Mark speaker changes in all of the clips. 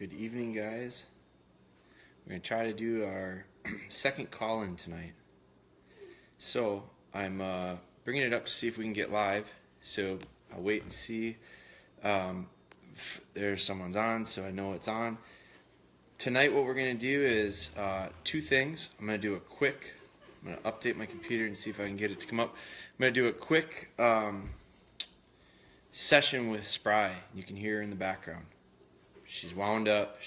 Speaker 1: Good evening, guys. We're going to try to do our second call-in tonight. So I'm bringing it up to see if we can get live. So I'll wait and see if there's someone's on, so I know it's on. Tonight what we're going to do is two things. I'm going to update my computer and see if I can get it to come up. I'm going to do a quick session with Spry. You can hear her in the background. She's wound up.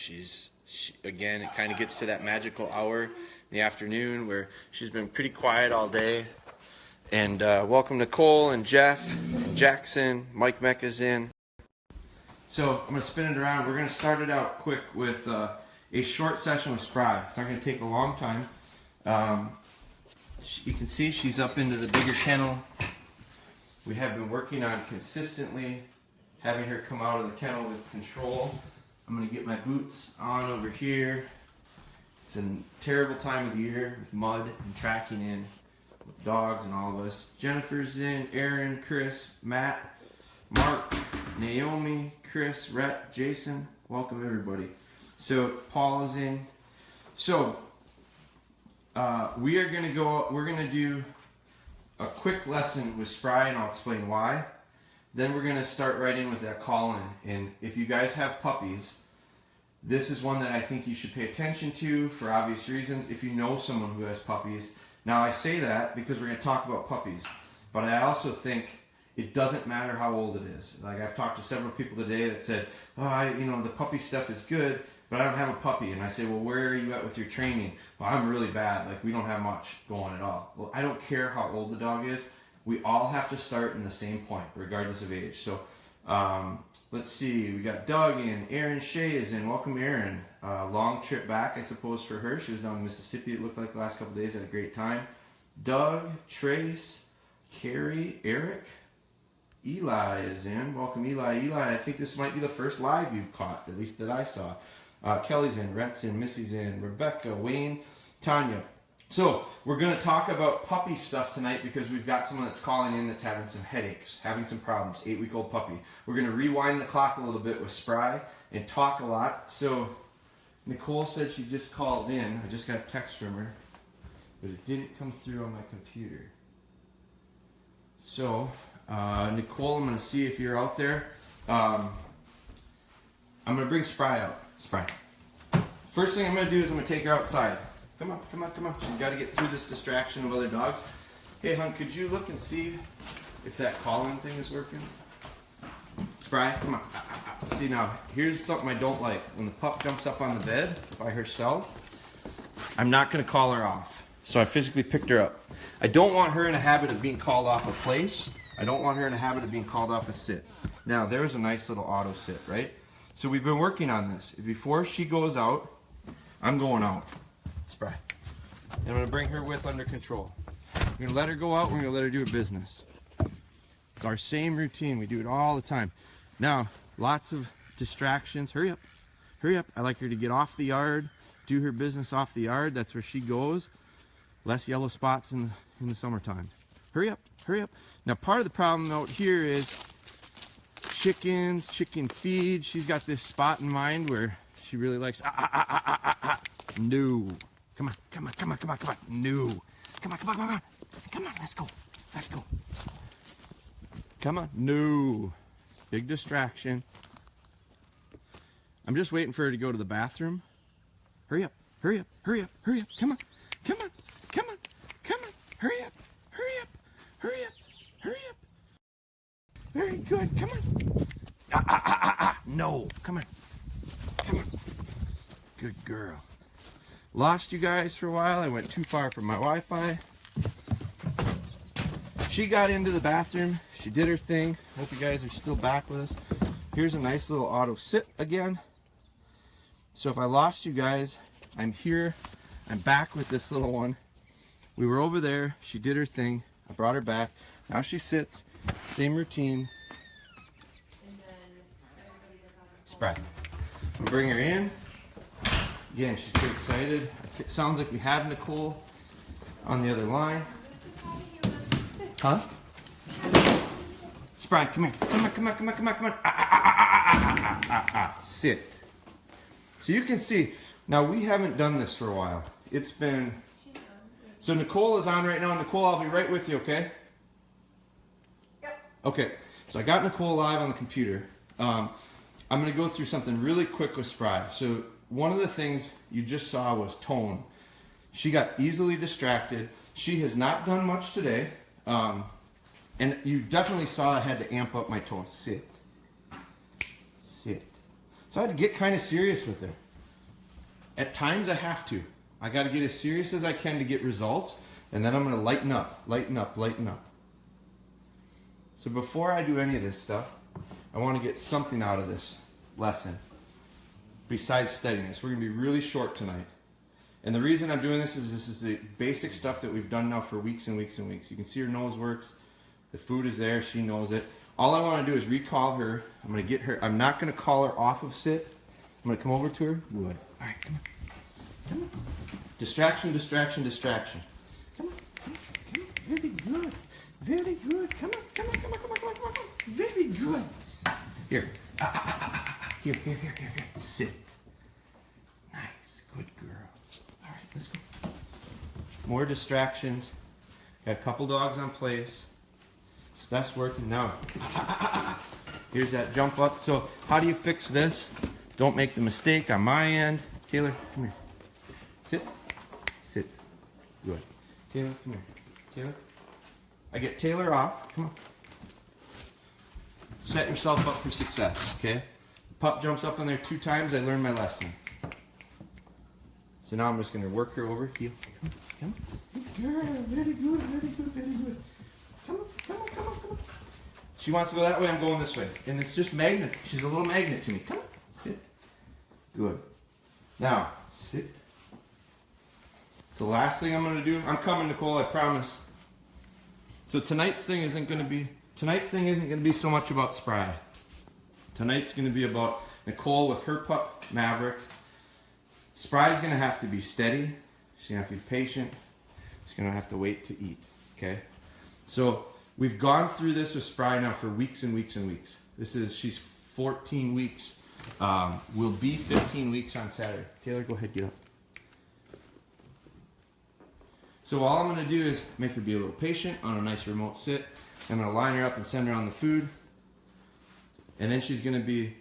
Speaker 1: Again, it kind of gets to that magical hour in the afternoon where she's been pretty quiet all day. And welcome Nicole and Jeff, and Jackson, Mike Mecca's in. So I'm going to spin it around. We're going to start it out quick with a short session with Spry. It's not going to take a long time. You can see she's up into the bigger kennel. We have been working on consistently having her come out of the kennel with control. I'm going to get my boots on over here. It's a terrible time of the year with mud and tracking in with dogs and all of us. Jennifer's in, Aaron, Chris, Matt, Mark, Naomi, Chris, Rhett, Jason. Welcome everybody. So Paul is in. So we're going to do a quick lesson with Spry and I'll explain why. Then we're going to start right in with that call-in. And if you guys have puppies, this is one that I think you should pay attention to for obvious reasons if you know someone who has puppies. Now I say that because we're going to talk about puppies, but I also think it doesn't matter how old it is. Like I've talked to several people today that said, oh, the puppy stuff is good, but I don't have a puppy. And I say, well, where are you at with your training? Well, I'm really bad. Like we don't have much going at all. Well, I don't care how old the dog is. We all have to start in the same point, regardless of age. So let's see. We got Doug in. Aaron Shea is in. Welcome, Aaron. Long trip back, I suppose, for her. She was down in Mississippi, it looked like the last couple of days. Had a great time. Doug, Trace, Carrie, Eric. Eli is in. Welcome, Eli. Eli, I think this might be the first live you've caught, at least that I saw. Kelly's in. Rhett's in. Missy's in. Rebecca, Wayne, Tanya. So we're going to talk about puppy stuff tonight because we've got someone that's calling in that's having some headaches, having some problems, 8-week-old puppy. We're going to rewind the clock a little bit with Spry and talk a lot. So Nicole said she just called in. I just got a text from her, but it didn't come through on my computer. So Nicole, I'm going to see if you're out there. I'm going to bring Spry out. Spry. First thing I'm going to do is I'm going to take her outside. Come on, come on, come on. She's got to get through this distraction of other dogs. Hey, hon, could you look and see if that calling thing is working? Spry, come on. See now, here's something I don't like. When the pup jumps up on the bed by herself, I'm not going to call her off. So I physically picked her up. I don't want her in a habit of being called off a place. I don't want her in a habit of being called off a sit. Now, there's a nice little auto sit, right? So we've been working on this. Before she goes out, I'm going out. Spry. And I'm going to bring her with under control. We're going to let her go out. We're going to let her do her business. It's our same routine. We do it all the time. Now, lots of distractions. Hurry up. Hurry up. I like her to get off the yard, do her business off the yard. That's where she goes. Less yellow spots in the summertime. Hurry up. Hurry up. Now, part of the problem out here is chickens, chicken feed. She's got this spot in mind where she really likes No. Come on, come on, come on, come on, come on. No. Come on, come on, come on. Come on, let's go. Let's go. Come on. No. Big distraction. I'm just waiting for her to go to the bathroom. Hurry up. Hurry up. Hurry up. Hurry up. Come on. Come on. Come on. Come on. Hurry up. Hurry up. Hurry up. Hurry up. Very good. Come on. No. Come on. Come on. Good girl. Lost you guys for a while. I went too far from my Wi-Fi. She got into the bathroom. She did her thing. Hope you guys are still back with us. Here's a nice little auto sit again. So if I lost you guys, I'm here. I'm back with this little one. We were over there. She did her thing. I brought her back. Now she sits. Same routine. Spry. I'll bring her in. Again, she's pretty excited. It sounds like we have Nicole on the other line. Huh? Spry, come here. Come on, come on, come on, come on, come on. Sit. So you can see, now we haven't done this for a while. It's been, so Nicole is on right now. Nicole, I'll be right with you, okay?
Speaker 2: Yep.
Speaker 1: Okay, so I got Nicole live on the computer. I'm going to go through something really quick with Spry. So one of the things you just saw was tone. She got easily distracted. She has not done much today. And you definitely saw I had to amp up my tone. Sit. Sit. So I had to get kind of serious with her. At times I have to. I got to get as serious as I can to get results. And then I'm going to lighten up, lighten up, lighten up. So before I do any of this stuff, I want to get something out of this lesson. Besides steadiness. We're going to be really short tonight. And the reason I'm doing this is the basic stuff that we've done now for weeks and weeks and weeks. You can see her nose works. The food is there. She knows it. All I want to do is recall her. I'm going to get her. I'm not going to call her off of sit. I'm going to come over to her. Good. All right, come on. Come on. Distraction, distraction, distraction. Come on, come on, come on. Very good. Very good. Come on, come on, come on, come on, come on, come on. Very good. Here. Here, here, here, here, here. Sit. Nice. Good girl. All right, let's go. More distractions. Got a couple dogs on place. Stuff's working now. Here's that jump up. So how do you fix this? Don't make the mistake on my end. Taylor, come here. Sit. Sit. Good. Taylor, come here. Taylor. I get Taylor off. Come on. Set yourself up for success, okay? Pup jumps up in there 2 times, I learned my lesson. So now I'm just going to work her over. Heel. Come on. Good girl. Very good, very good, very good. Come on, come on, come on, come on. She wants to go that way, I'm going this way. And it's just magnet. She's a little magnet to me. Come on. Sit. Good. Now, sit. It's the last thing I'm going to do. I'm coming, Nicole, I promise. So tonight's thing isn't going to be so much about Spry. Tonight's going to be about Nicole with her pup, Maverick. Spry's going to have to be steady. She's going to have to be patient. She's going to have to wait to eat. Okay? So we've gone through this with Spry now for weeks and weeks and weeks. She's 14 weeks. We'll be 15 weeks on Saturday. Taylor, go ahead, get up. So all I'm going to do is make her be a little patient on a nice remote sit. I'm going to line her up and send her on the food. And then she's going to be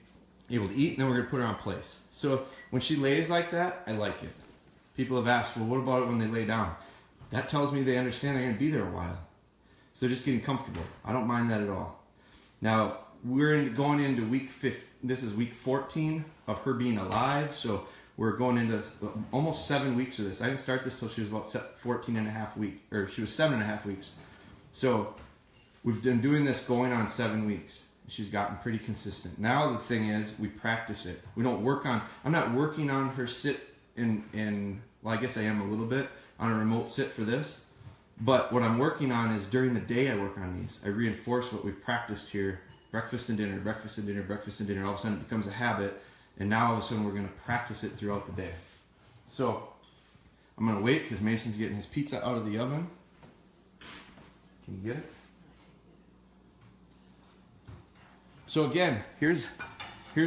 Speaker 1: able to eat, and then we're going to put her on place. So when she lays like that, I like it. People have asked, well, what about it when they lay down? That tells me they understand they're going to be there a while. So they're just getting comfortable. I don't mind that at all. Now, we're going into week 15. This is week 14 of her being alive. So we're going into almost 7 weeks of this. I didn't start this till she was about 14 and a half weeks, or she was 7.5 weeks. So we've been doing this going on 7 weeks. She's gotten pretty consistent. Now the thing is, we practice it. We don't work on, I'm not working on her sit well, I guess I am a little bit, on a remote sit for this. But what I'm working on is during the day I work on these. I reinforce what we've practiced here. Breakfast and dinner, breakfast and dinner, breakfast and dinner. All of a sudden it becomes a habit. And now all of a sudden we're going to practice it throughout the day. So I'm going to wait because Mason's getting his pizza out of the oven. Can you get it? So again, here's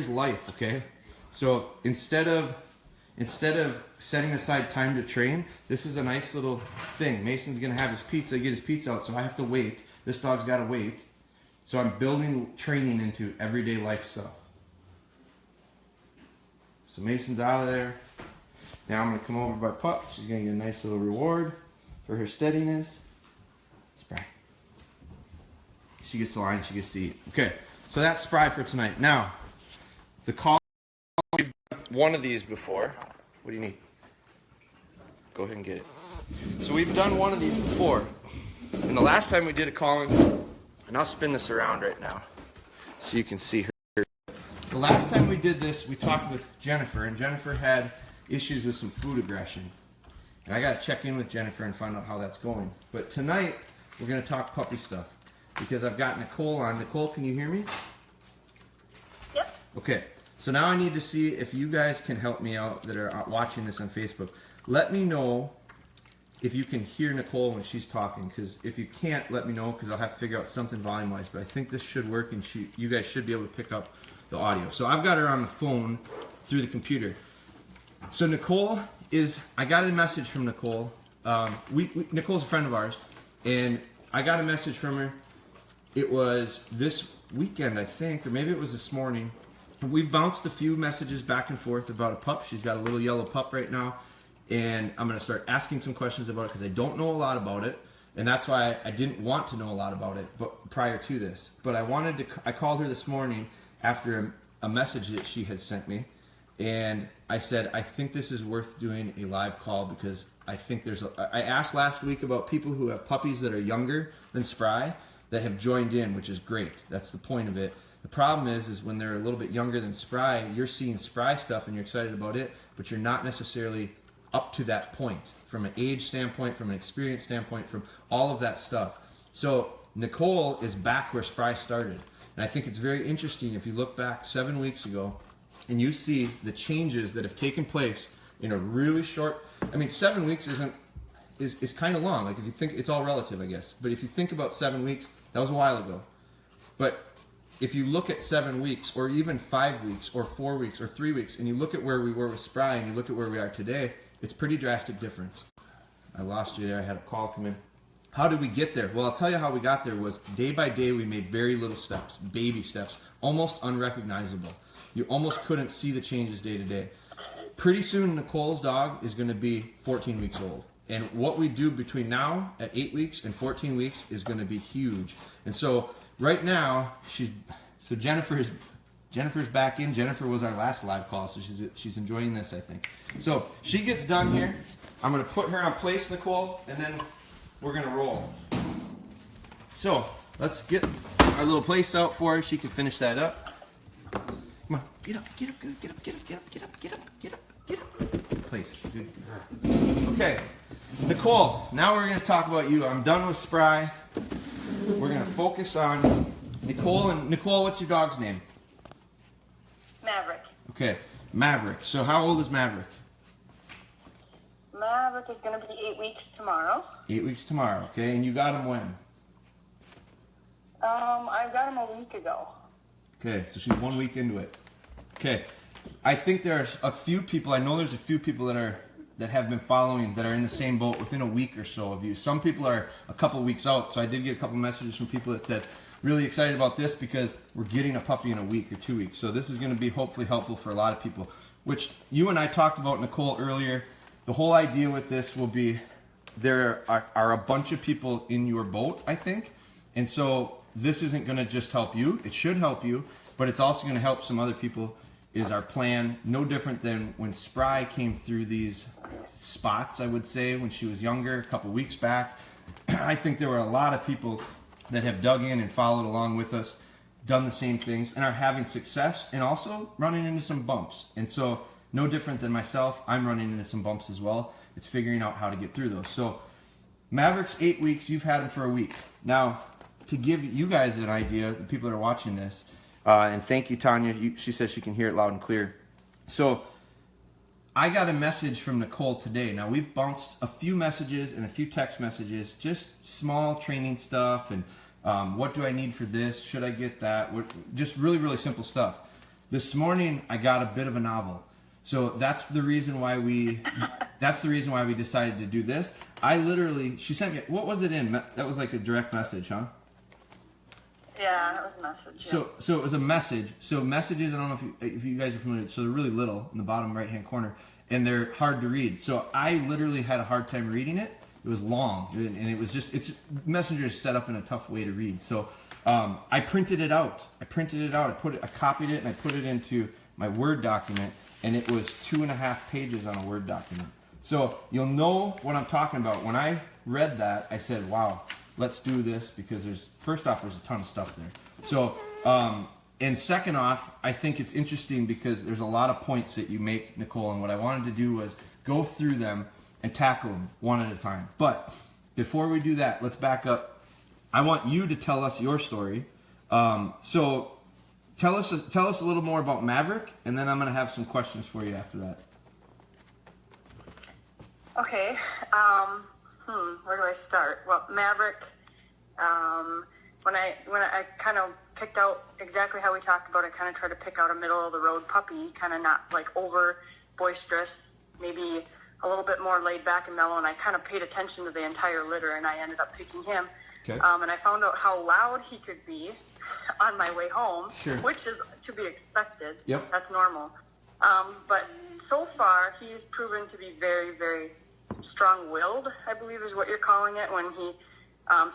Speaker 1: life, okay? So instead of setting aside time to train, this is a nice little thing. Mason's gonna have his pizza, get his pizza out, so I have to wait. This dog's gotta wait. So I'm building training into everyday life stuff. So Mason's out of there. Now I'm gonna come over by Pup. She's gonna get a nice little reward for her steadiness. Spry. She gets the line, she gets to eat. Okay. So that's Spry for tonight. Now, the call, we've done one of these before. What do you need? Go ahead and get it. So we've done one of these before. And the last time we did a calling, and I'll spin this around right now so you can see her. The last time we did this, we talked with Jennifer, and Jennifer had issues with some food aggression. And I got to check in with Jennifer and find out how that's going. But tonight, we're going to talk puppy stuff. Because I've got Nicole on. Nicole, can you hear me?
Speaker 2: Yep.
Speaker 1: Okay, so now I need to see if you guys can help me out that are watching this on Facebook. Let me know if you can hear Nicole when she's talking, because if you can't, let me know, because I'll have to figure out something volume-wise. But I think this should work, and you guys should be able to pick up the audio. So I've got her on the phone through the computer. So Nicole I got a message from Nicole. Nicole's a friend of ours, and I got a message from her. It was this weekend, I think, or maybe it was this morning. We've bounced a few messages back and forth about a pup. She's got a little yellow pup right now, and I'm going to start asking some questions about it because I don't know a lot about it, and that's why I didn't want to know a lot about it prior to this. But I called her this morning after a message that she had sent me, and I said, I think this is worth doing a live call because I think I asked last week about people who have puppies that are younger than Spry that have joined in, which is great. That's the point of it. The problem is when they're a little bit younger than Spry, you're seeing Spry stuff and you're excited about it, but you're not necessarily up to that point from an age standpoint, from an experience standpoint, from all of that stuff. So Nicole is back where Spry started. And I think it's very interesting if you look back 7 weeks ago and you see the changes that have taken place in a really short, 7 weeks is kind of long. Like if you think, it's all relative, I guess. But if you think about 7 weeks, that was a while ago. But if you look at 7 weeks or even 5 weeks or 4 weeks or 3 weeks and you look at where we were with Spry and you look at where we are today, it's pretty drastic difference. I lost you there. I had a call come in. How did we get there? Well, I'll tell you how we got there was day by day we made very little steps, baby steps, almost unrecognizable. You almost couldn't see the changes day to day. Pretty soon Nicole's dog is going to be 14 weeks old. And what we do between now at 8 weeks and 14 weeks is going to be huge. And so right now, Jennifer's back in. Jennifer was our last live call, so she's enjoying this, I think. So she gets done here. I'm going to put her on place, Nicole, and then we're going to roll. So let's get our little place out for her. She can finish that up. Come on, get up, get up, get up, get up, get up, get up, get up, get up, get up. Place. Good. Okay, Nicole. Now we're going to talk about you. I'm done with Spry. We're going to focus on Nicole. And Nicole, what's your dog's name?
Speaker 2: Maverick.
Speaker 1: Okay, Maverick. So how old is Maverick?
Speaker 2: Maverick is going to be 8 weeks tomorrow.
Speaker 1: 8 weeks tomorrow, okay. And you got him when?
Speaker 2: I got him a week ago.
Speaker 1: Okay, so she's 1 week into it. Okay, I think there's a few people, I know there's a few people that have been following that are in the same boat within a week or so of you. Some people are a couple weeks out, so I did get a couple messages from people that said, really excited about this because we're getting a puppy in a week or 2 weeks. So this is going to be hopefully helpful for a lot of people, which you and I talked about, Nicole, earlier. The whole idea with this will be there are a bunch of people in your boat, I think. And so this isn't going to just help you. It should help you, but it's also going to help some other people is our plan. No different than when Spry came through these spots, I would say, when she was younger, a couple weeks back. I think there were a lot of people that have dug in and followed along with us, done the same things, and are having success and also running into some bumps. And so no different than myself, I'm running into some bumps as well. It's figuring out how to get through those. So Maverick's 8 weeks, you've had him for a week. Now, to give you guys an idea, the people that are watching this, and thank you, Tanya. She says she can hear it loud and clear. So I got a message from Nicole today. Now, we've bounced a few messages and a few text messages, just small training stuff and what do I need for this? Should I get that? Just really, really simple stuff. This morning, I got a bit of a novel. So that's the reason why we decided to do this. She sent me, what was it in? That was like a direct message, huh?
Speaker 2: Yeah, that was a message. Yeah.
Speaker 1: So it was a message. So messages, I don't know if you guys are familiar, so they're really little in the bottom right-hand corner, and they're hard to read. So I literally had a hard time reading it. It was long, and it was just, Messenger is set up in a tough way to read. So I printed it out. I copied it, and I put it into my Word document, and it was 2.5 pages on a Word document. So you'll know what I'm talking about. When I read that, I said, wow, let's do this, because first off, there's a ton of stuff there. So, and second off, I think it's interesting because there's a lot of points that you make, Nicole, and what I wanted to do was go through them and tackle them one at a time. But before we do that, let's back up. I want you to tell us your story. So tell us a little more about Maverick, and then I'm going to have some questions for you after that.
Speaker 2: Okay. Where do I start? Well, Maverick, when I kind of picked out exactly how we talked about it, kind of tried to pick out a middle of the road puppy, kind of not like over boisterous, maybe a little bit more laid back and mellow, and I kind of paid attention to the entire litter, and I ended up picking him.
Speaker 1: Okay.
Speaker 2: And I found out how loud he could be on my way home,
Speaker 1: Sure.
Speaker 2: which is to be expected.
Speaker 1: Yep.
Speaker 2: That's normal. But so far, he's proven to be very, very strong-willed, I believe is what you're calling it, when he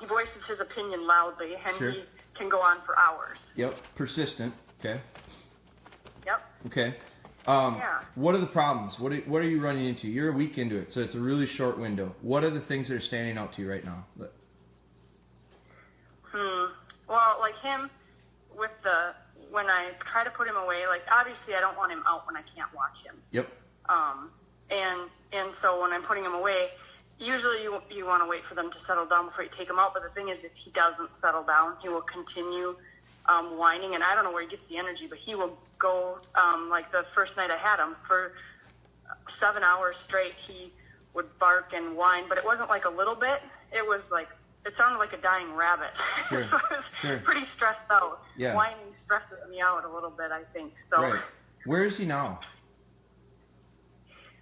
Speaker 2: voices his opinion loudly, and
Speaker 1: Sure.
Speaker 2: he can go on for hours.
Speaker 1: Yep. Persistent. Okay.
Speaker 2: Yep.
Speaker 1: Okay.
Speaker 2: Yeah.
Speaker 1: What are the problems? What are you running into? You're a week into it, so it's a really short window. What are the things that are standing out to you right now?
Speaker 2: Well, like him, when I try to put him away, like obviously I don't want him out when I can't watch him.
Speaker 1: Yep.
Speaker 2: And so when I'm putting him away, usually you want to wait for them to settle down before you take him out. But the thing is, if he doesn't settle down, he will continue whining, and I don't know where he gets the energy, but he will go, like the first night I had him, for 7 hours straight, he would bark and whine, but it wasn't like a little bit, it was like, it sounded like a dying rabbit.
Speaker 1: Sure.
Speaker 2: So I was
Speaker 1: Sure.
Speaker 2: pretty stressed out.
Speaker 1: Yeah.
Speaker 2: Whining stresses me out a little bit, I think. So,
Speaker 1: Right. Where is he now?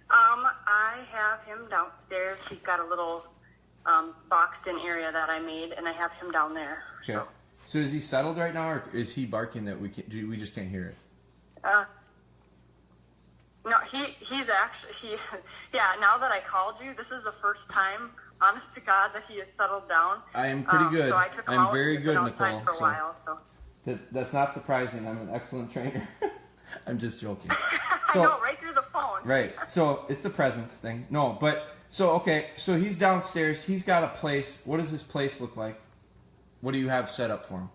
Speaker 2: I have him downstairs. He's got a little boxed-in area that I made, and I have him down there.
Speaker 1: Okay. So is he settled right now, or is he barking that we just can't hear it?
Speaker 2: No, he's actually, yeah, now that I called you, this is the first time, honest to God, that he has settled down.
Speaker 1: I am pretty good.
Speaker 2: So I took him
Speaker 1: I'm
Speaker 2: out
Speaker 1: very
Speaker 2: and
Speaker 1: good,
Speaker 2: been outside
Speaker 1: Nicole.
Speaker 2: for a while, so.
Speaker 1: That's not surprising. I'm an excellent trainer. I'm just joking.
Speaker 2: I know, right through the phone.
Speaker 1: Right. So it's the presence thing. No, but so okay. So he's downstairs. He's got a place. What does this place look like? What do you have set up for him?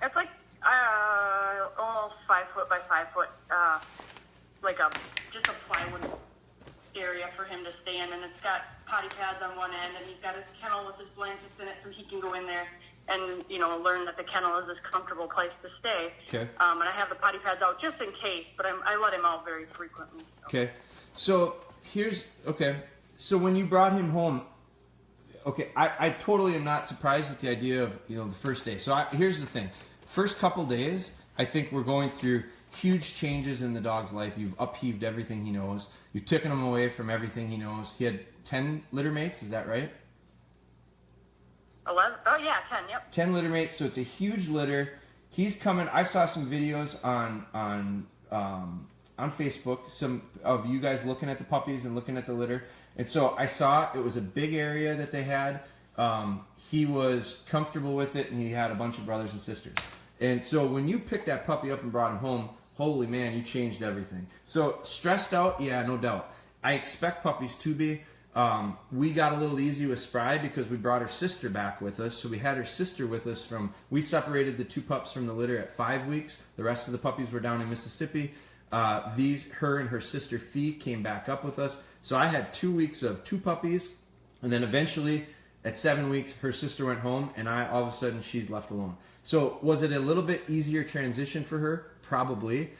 Speaker 2: It's like almost 5 foot by 5 foot, like just a plywood area for him to stay in, and it's got potty pads on one end, and he's got his kennel with his blankets in it, so he can go in there and learn that the kennel is his comfortable place to stay.
Speaker 1: Okay.
Speaker 2: And I have the potty pads out just in case, but I let him out very frequently. So.
Speaker 1: Okay. So when you brought him home, okay, I totally am not surprised at the idea of the first day. So here's the thing: first couple days, I think we're going through huge changes in the dog's life. You've upheaved everything he knows. You've taken him away from everything he knows. He had 10 litter mates. Is that right?
Speaker 2: 11? Oh yeah, 10. Yep.
Speaker 1: 10 litter mates. So it's a huge litter. He's coming. I saw some videos on Facebook, some of you guys looking at the puppies and looking at the litter. And so I saw it was a big area that they had. He was comfortable with it, and he had a bunch of brothers and sisters. And so when you picked that puppy up and brought him home, holy man, you changed everything. So stressed out, yeah, no doubt. I expect puppies to be. We got a little easy with Spry because we brought her sister back with us. So we had her sister with us we separated the 2 pups from the litter at 5 weeks. The rest of the puppies were down in Mississippi. Her and her sister Fee came back up with us. So I had 2 weeks of 2 puppies, and then eventually at 7 weeks, her sister went home, and all of a sudden she's left alone. So was it a little bit easier transition for her? Probably.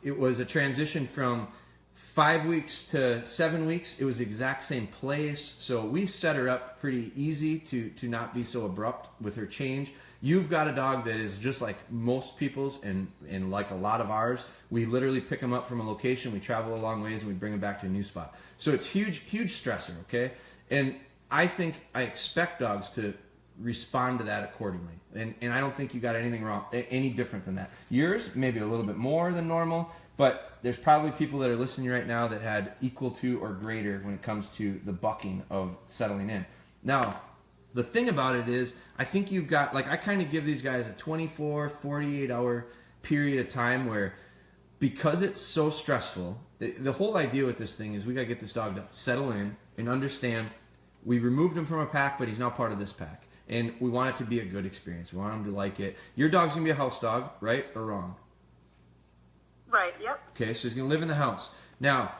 Speaker 1: It was a transition from 5 weeks to 7 weeks. It was the exact same place. So we set her up pretty easy to not be so abrupt with her change. You've got a dog that is just like most people's and like a lot of ours. We literally pick them up from a location, we travel a long ways, and we bring them back to a new spot. So it's huge stressor, okay? And I expect dogs to respond to that accordingly. And I don't think you got anything wrong, any different than that. Yours, maybe a little bit more than normal, but there's probably people that are listening right now that had equal to or greater when it comes to the bucking of settling in. Now, the thing about it is, I think you've got, I kind of give these guys a 24, 48 hour period of time where, because it's so stressful, the whole idea with this thing is we got to get this dog to settle in and understand we removed him from a pack, but he's now part of this pack. And we want it to be a good experience. We want him to like it. Your dog's going to be a house dog, right or wrong?
Speaker 2: Right, yep.
Speaker 1: Okay, so he's going to live in the house. Now,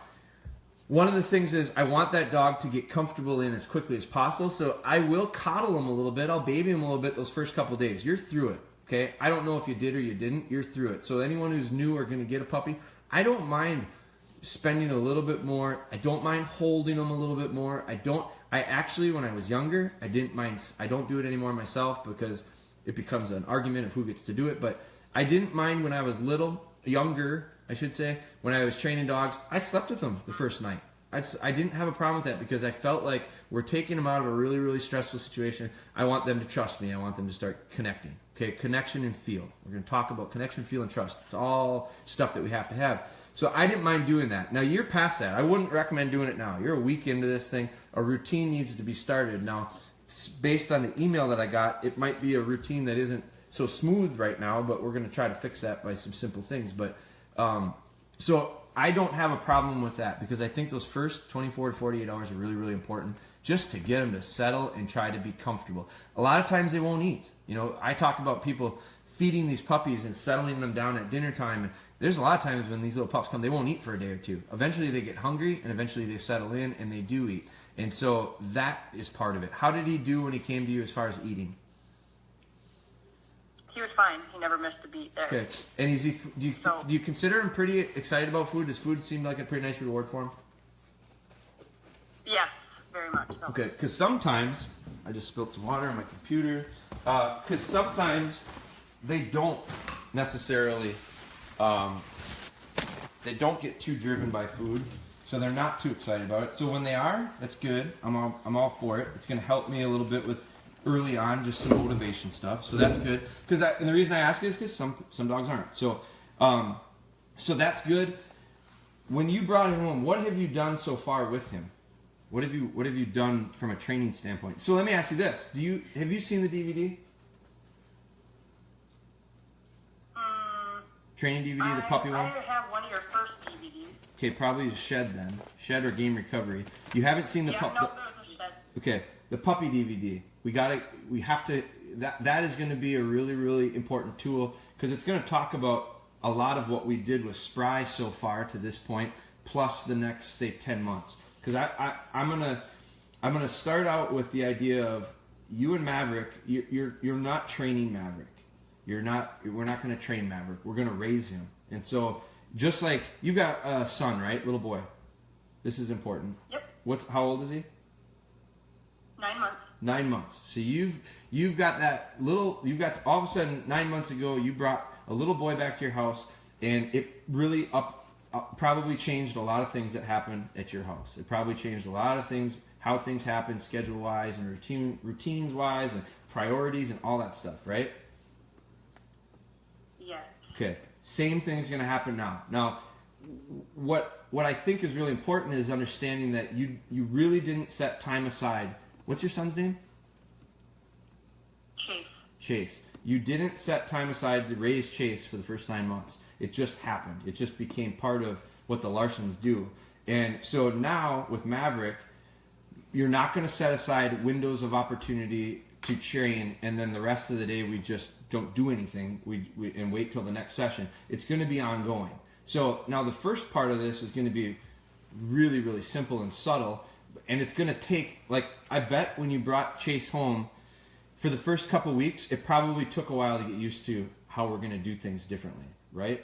Speaker 1: one of the things is I want that dog to get comfortable in as quickly as possible, so I will coddle him a little bit. I'll baby him a little bit those first couple days. You're through it, okay? I don't know if you did or you didn't. You're through it. So anyone who's new or going to get a puppy, I don't mind spending a little bit more. I don't mind holding them a little bit more. I actually, when I was younger, I didn't mind. I don't do it anymore myself because it becomes an argument of who gets to do it. But I didn't mind when I was younger, I should say, when I was training dogs, I slept with them the first night. I didn't have a problem with that because I felt like we're taking them out of a really, really stressful situation. I want them to trust me. I want them to start connecting. Okay, connection and feel. We're going to talk about connection, feel, and trust. It's all stuff that we have to have. So I didn't mind doing that. Now, you're past that. I wouldn't recommend doing it now. You're a week into this thing. A routine needs to be started. Now, based on the email that I got, it might be a routine that isn't so smooth right now, but we're going to try to fix that by some simple things. But so I don't have a problem with that because I think those first 24 to 48 hours are really, really important just to get them to settle and try to be comfortable. A lot of times they won't eat. You know, I talk about people feeding these puppies and settling them down at dinner time. And there's a lot of times when these little pups come, they won't eat for a day or two. Eventually they get hungry and eventually they settle in and they do eat. And so that is part of it. How did he do when he came to you as far as eating?
Speaker 2: He was fine. He never missed a beat there.
Speaker 1: Okay. And is he? Do you consider him pretty excited about food? Does food seem like a pretty nice reward for him?
Speaker 2: Yes, very much so.
Speaker 1: Okay, because sometimes I just spilled some water on my computer. Because sometimes they don't necessarily they don't get too driven by food, so they're not too excited about it. So when they are, that's good. I'm all for it. It's going to help me a little bit with early on, just some motivation stuff. So that's good. And the reason I ask is because some dogs aren't. So so that's good. When you brought him home, what have you done so far with him? What have you done from a training standpoint? So let me ask you this: have you seen the DVD? Training DVD, the puppy one?
Speaker 2: I have one of your first DVDs.
Speaker 1: Okay, probably Shed then. Shed or Game Recovery. You haven't seen the
Speaker 2: puppy. No, there's a Shed.
Speaker 1: Okay, the puppy DVD. We have to. That is going to be a really, really important tool because it's going to talk about a lot of what we did with Spry so far to this point, plus the next say 10 months. Because I'm gonna start out with the idea of you and Maverick. You're not training Maverick. We're not going to train Maverick. We're going to raise him. And so, just like you've got a son, right, little boy. This is important.
Speaker 2: Yep.
Speaker 1: How old is he?
Speaker 2: 9 months.
Speaker 1: 9 months. So you've got that little. You've got all of a sudden 9 months ago you brought a little boy back to your house, and it really probably changed a lot of things that happened at your house. It probably changed a lot of things, how things happen schedule wise and routines wise and priorities and all that stuff, right?
Speaker 2: Yes.
Speaker 1: Okay. Same thing's going to happen now. Now, what I think is really important is understanding that you really didn't set time aside. What's your son's name?
Speaker 2: Chase.
Speaker 1: Chase. You didn't set time aside to raise Chase for the first 9 months. It just happened. It just became part of what the Larsons do. And so now with Maverick, you're not going to set aside windows of opportunity to train, and then the rest of the day we just don't do anything and wait till the next session. It's going to be ongoing. So now the first part of this is going to be really, really simple and subtle, and it's going to take, like, I bet when you brought Chase home, for the first couple weeks, it probably took a while to get used to how we're going to do things differently, right?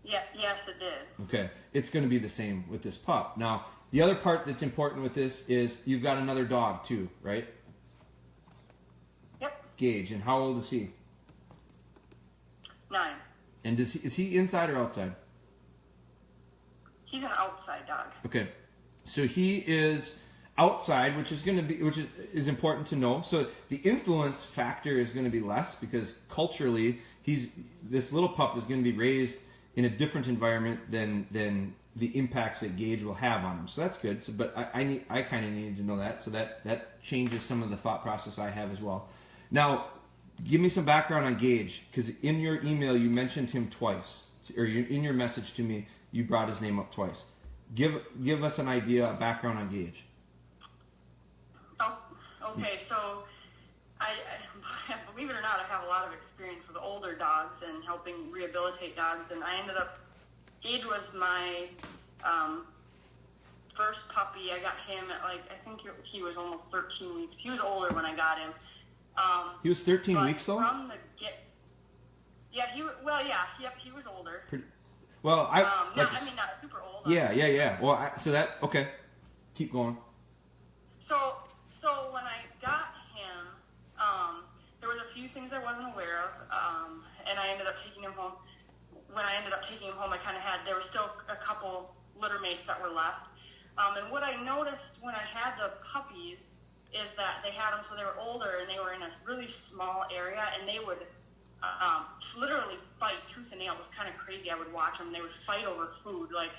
Speaker 2: Yeah, yes, it did.
Speaker 1: Okay, it's going to be the same with this pup. Now, the other part that's important with this is you've got another dog too, right?
Speaker 2: Yep.
Speaker 1: Gage, and how old is he?
Speaker 2: 9.
Speaker 1: And is he inside or outside?
Speaker 2: He's an outside dog.
Speaker 1: Okay, so he is outside, which is important to know. So the influence factor is going to be less because culturally, this little pup is going to be raised in a different environment than the impacts that Gage will have on him. So that's good. So, but I kind of needed to know that. So that changes some of the thought process I have as well. Now, give me some background on Gage, because in your email you mentioned him twice, or in your message to me you brought his name up twice. Give us an idea, a background on Gage.
Speaker 2: Oh, okay. So I believe it or not, I have a lot of experience with older dogs and helping rehabilitate dogs, and Gage was my first puppy. I got him at I think he was almost 13 weeks. He was older when I got him.
Speaker 1: He was 13 weeks though?
Speaker 2: He was older.
Speaker 1: Well,
Speaker 2: not super old.
Speaker 1: Yeah. Well, okay. Keep going.
Speaker 2: So when I got him, there was a few things I wasn't aware of, and I ended up taking him home. when I ended up taking them home, there were still a couple litter mates that were left. And what I noticed when I had the puppies is that they had them so they were older and they were in a really small area, and they would literally fight tooth and nail. It was kind of crazy. I would watch them. They would fight over food. Like,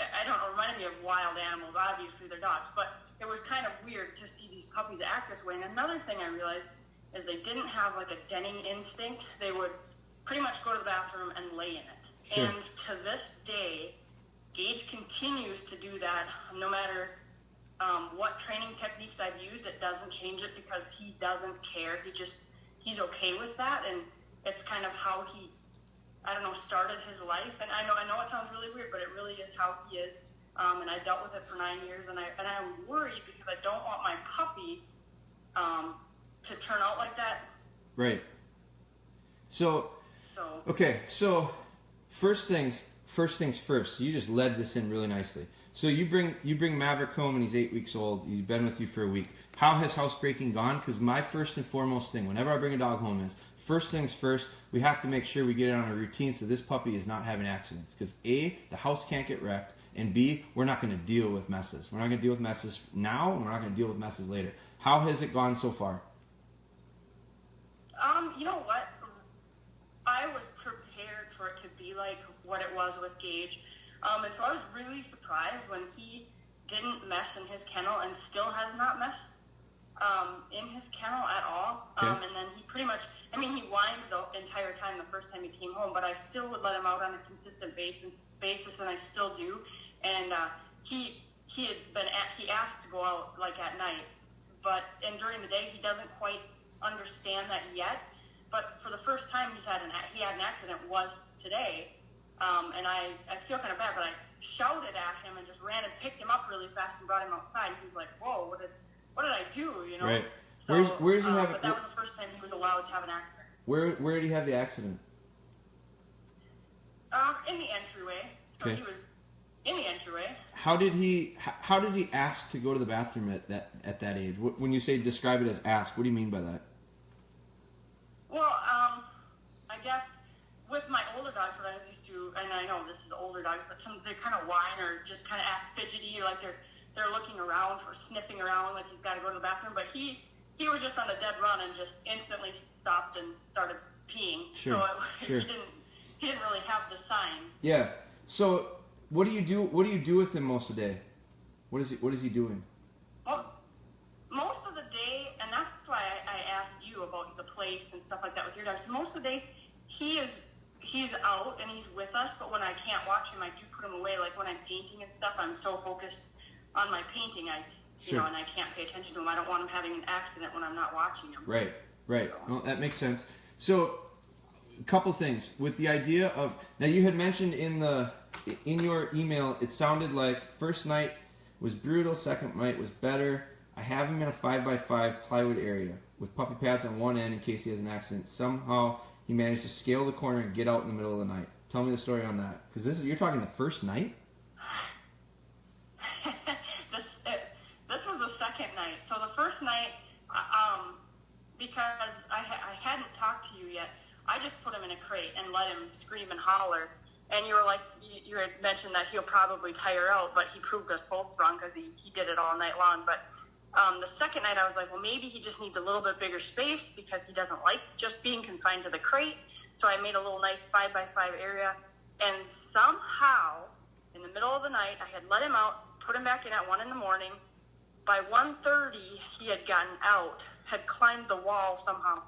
Speaker 2: I don't know, it reminded me of wild animals. Obviously, they're dogs, but it was kind of weird to see these puppies act this way. And another thing I realized is they didn't have like a denning instinct. They would pretty much go to the bathroom and lay in it.
Speaker 1: Sure.
Speaker 2: And to this day, Gage continues to do that no matter what training techniques I've used. It doesn't change it because he doesn't care. He's okay with that, and it's kind of how he, I don't know, started his life. And I know it sounds really weird, but it really is how he is. And I dealt with it for 9 years, and I'm worried because I don't want my puppy to turn out like that.
Speaker 1: Right. So okay, so first things first. You just led this in really nicely. So you bring Maverick home, and he's 8 weeks old. He's been with you for a week. How has housebreaking gone? Because my first and foremost thing, whenever I bring a dog home, is first things first. We have to make sure we get it on a routine so this puppy is not having accidents. Because A, the house can't get wrecked, and B, we're not going to deal with messes. We're not going to deal with messes now, and we're not going to deal with messes later. How has it gone so far?
Speaker 2: You know what? I was prepared for it to be like what it was with Gage. And so I was really surprised when he didn't mess in his kennel and still has not messed in his kennel at all.
Speaker 1: Okay.
Speaker 2: And then he pretty much, he whined the entire time the first time he came home, but I still would let him out on a consistent basis, and I still do. And he asked to go out like at night, and during the day he doesn't quite understand that yet. But for the first time he had an accident was today. And I feel kind of bad, but I shouted at him and just ran and picked him up really fast and brought him outside. He was like, "Whoa, what did I do?" You know.
Speaker 1: Right.
Speaker 2: So,
Speaker 1: Where's he have?
Speaker 2: But that was the first time he was allowed to have an accident.
Speaker 1: Where did he have the accident?
Speaker 2: In the entryway. So
Speaker 1: Okay.
Speaker 2: he was in the entryway.
Speaker 1: How does he ask to go to the bathroom at that age? When you say describe it as ask, what do you mean by that?
Speaker 2: Well, I guess with my older dogs that I used to, and I know this is older dogs, but some they kind of whine or just kind of act fidgety, like they're looking around or sniffing around like he's got to go to the bathroom. But he was just on a dead run and just instantly stopped and started peeing.
Speaker 1: Sure.
Speaker 2: So
Speaker 1: Sure.
Speaker 2: he didn't really have the sign.
Speaker 1: Yeah. So what do you do? What do you do with him most of the day? What is he doing?
Speaker 2: Well, most of the day, and that's why I asked you about the place and stuff like that with your dogs. Most of the day, he's out and he's with us, but when I can't watch him, I do put him away. Like when I'm painting and stuff, I'm so focused on my painting, and I can't pay attention to him. I don't want him having an accident when I'm not watching him.
Speaker 1: Right. Well, that makes sense. So, a couple things with the idea of now you had mentioned in your email, it sounded like first night was brutal, second night was better. I have him in a 5x5 plywood area with puppy pads on one end in case he has an accident. Somehow he managed to scale the corner and get out in the middle of the night. Tell me the story on that, because you're talking the first night.
Speaker 2: This was the second night. So the first night, because I hadn't talked to you yet, I just put him in a crate and let him scream and holler. And you were like, you had mentioned that he'll probably tire out, but he proved us both wrong because he did it all night long. But the second night I was like, well, maybe he just needs a little bit bigger space because he doesn't like just being confined to the crate. So I made a little nice 5x5 area. And somehow, in the middle of the night, I had let him out, put him back in at 1 in the morning. By 1:30, he had gotten out, had climbed the wall somehow.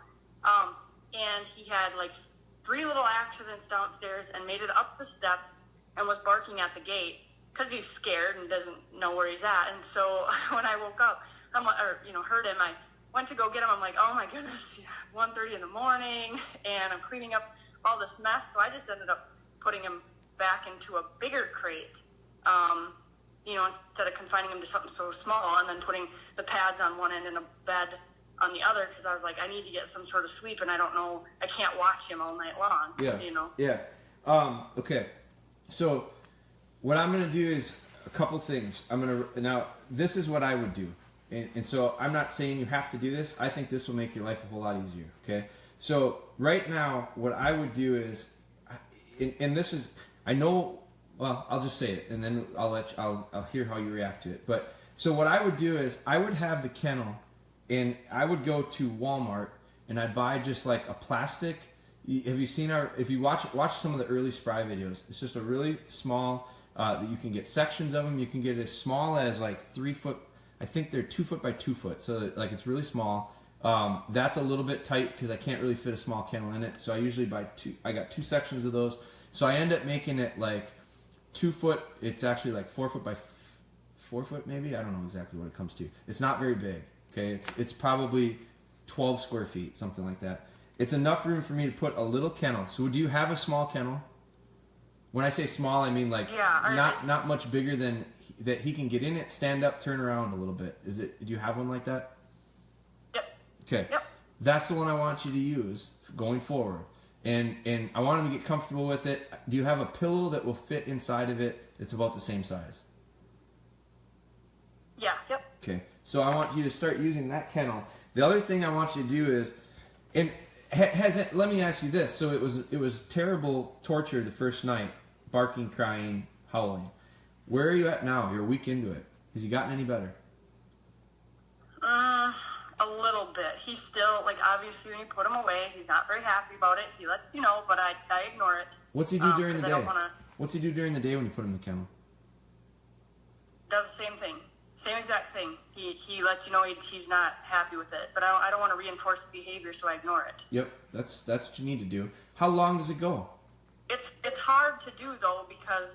Speaker 2: And he had like 3 little accidents downstairs and made it up the steps and was barking at the gate because he's scared and doesn't know where he's at. And so when I woke up, heard him, I went to go get him. I'm like, oh my goodness, 1:30 in the morning, and I'm cleaning up all this mess. So I just ended up putting him back into a bigger crate, instead of confining him to something so small, and then putting the pads on one end and a bed on the other, because I was like, I need to get some sort of sleep, and I can't watch him all night long.
Speaker 1: Yeah. Yeah. Okay. So what I'm going to do is a couple things. Now this is what I would do. And so I'm not saying you have to do this. I think this will make your life a whole lot easier. Okay. So right now, what I would do is, and this is, I know. Well, I'll just say it, and then I'll hear how you react to it. But so what I would do is I would have the kennel, and I would go to Walmart and I'd buy just like a plastic. Have you seen if you watch some of the early Spry videos? It's just a really small that you can get sections of them. You can get as small as like 3 foot. I think they're 2 foot by 2 foot, so like it's really small. That's a little bit tight because I can't really fit a small kennel in it. So I usually buy two. I got 2 sections of those. So I end up making it like 2 foot. It's actually like 4 foot by 4 foot, maybe. I don't know exactly what it comes to. It's not very big. Okay, it's probably 12 square feet, something like that. It's enough room for me to put a little kennel. So do you have a small kennel? When I say small, I mean like not much bigger than that he can get in it, stand up, turn around a little bit. Is it? Do you have one like that?
Speaker 2: Yep.
Speaker 1: Okay.
Speaker 2: Yep.
Speaker 1: That's the one I want you to use going forward. And I want him to get comfortable with it. Do you have a pillow that will fit inside of it? It's about the same size.
Speaker 2: Yeah. Yep.
Speaker 1: Okay. So I want you to start using that kennel. The other thing I want you to do is, and let me ask you this. So it was terrible torture the first night, barking, crying, howling. Where are you at now? You're a week into it. Has he gotten any better?
Speaker 2: A little bit. He's still, like, obviously when you put him away, he's not very happy about it. He lets you know, but I ignore it.
Speaker 1: What's he do during the day?
Speaker 2: Wanna...
Speaker 1: What's he do during the day when you put him in the kennel?
Speaker 2: Does the same thing. Same exact thing. He lets you know he's not happy with it, but I don't want to reinforce the behavior, so I ignore it.
Speaker 1: Yep, that's what you need to do. How long does it go?
Speaker 2: It's hard to do though because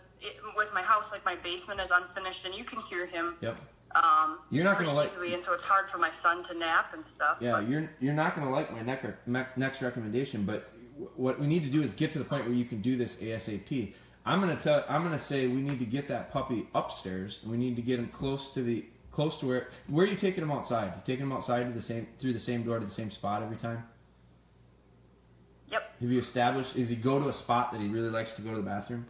Speaker 2: with my house, like my basement is unfinished, and you can hear him.
Speaker 1: Yep. You're not gonna like,
Speaker 2: and so it's hard for my son to nap and stuff.
Speaker 1: Yeah, you're not gonna like my next recommendation, but what we need to do is get to the point where you can do this ASAP. I'm gonna say we need to get that puppy upstairs, and we need to get him close to where are you taking him outside? You taking him outside through the same door to the same spot every time?
Speaker 2: Yep.
Speaker 1: Have you established? Does he go to a spot that he really likes to go to the bathroom?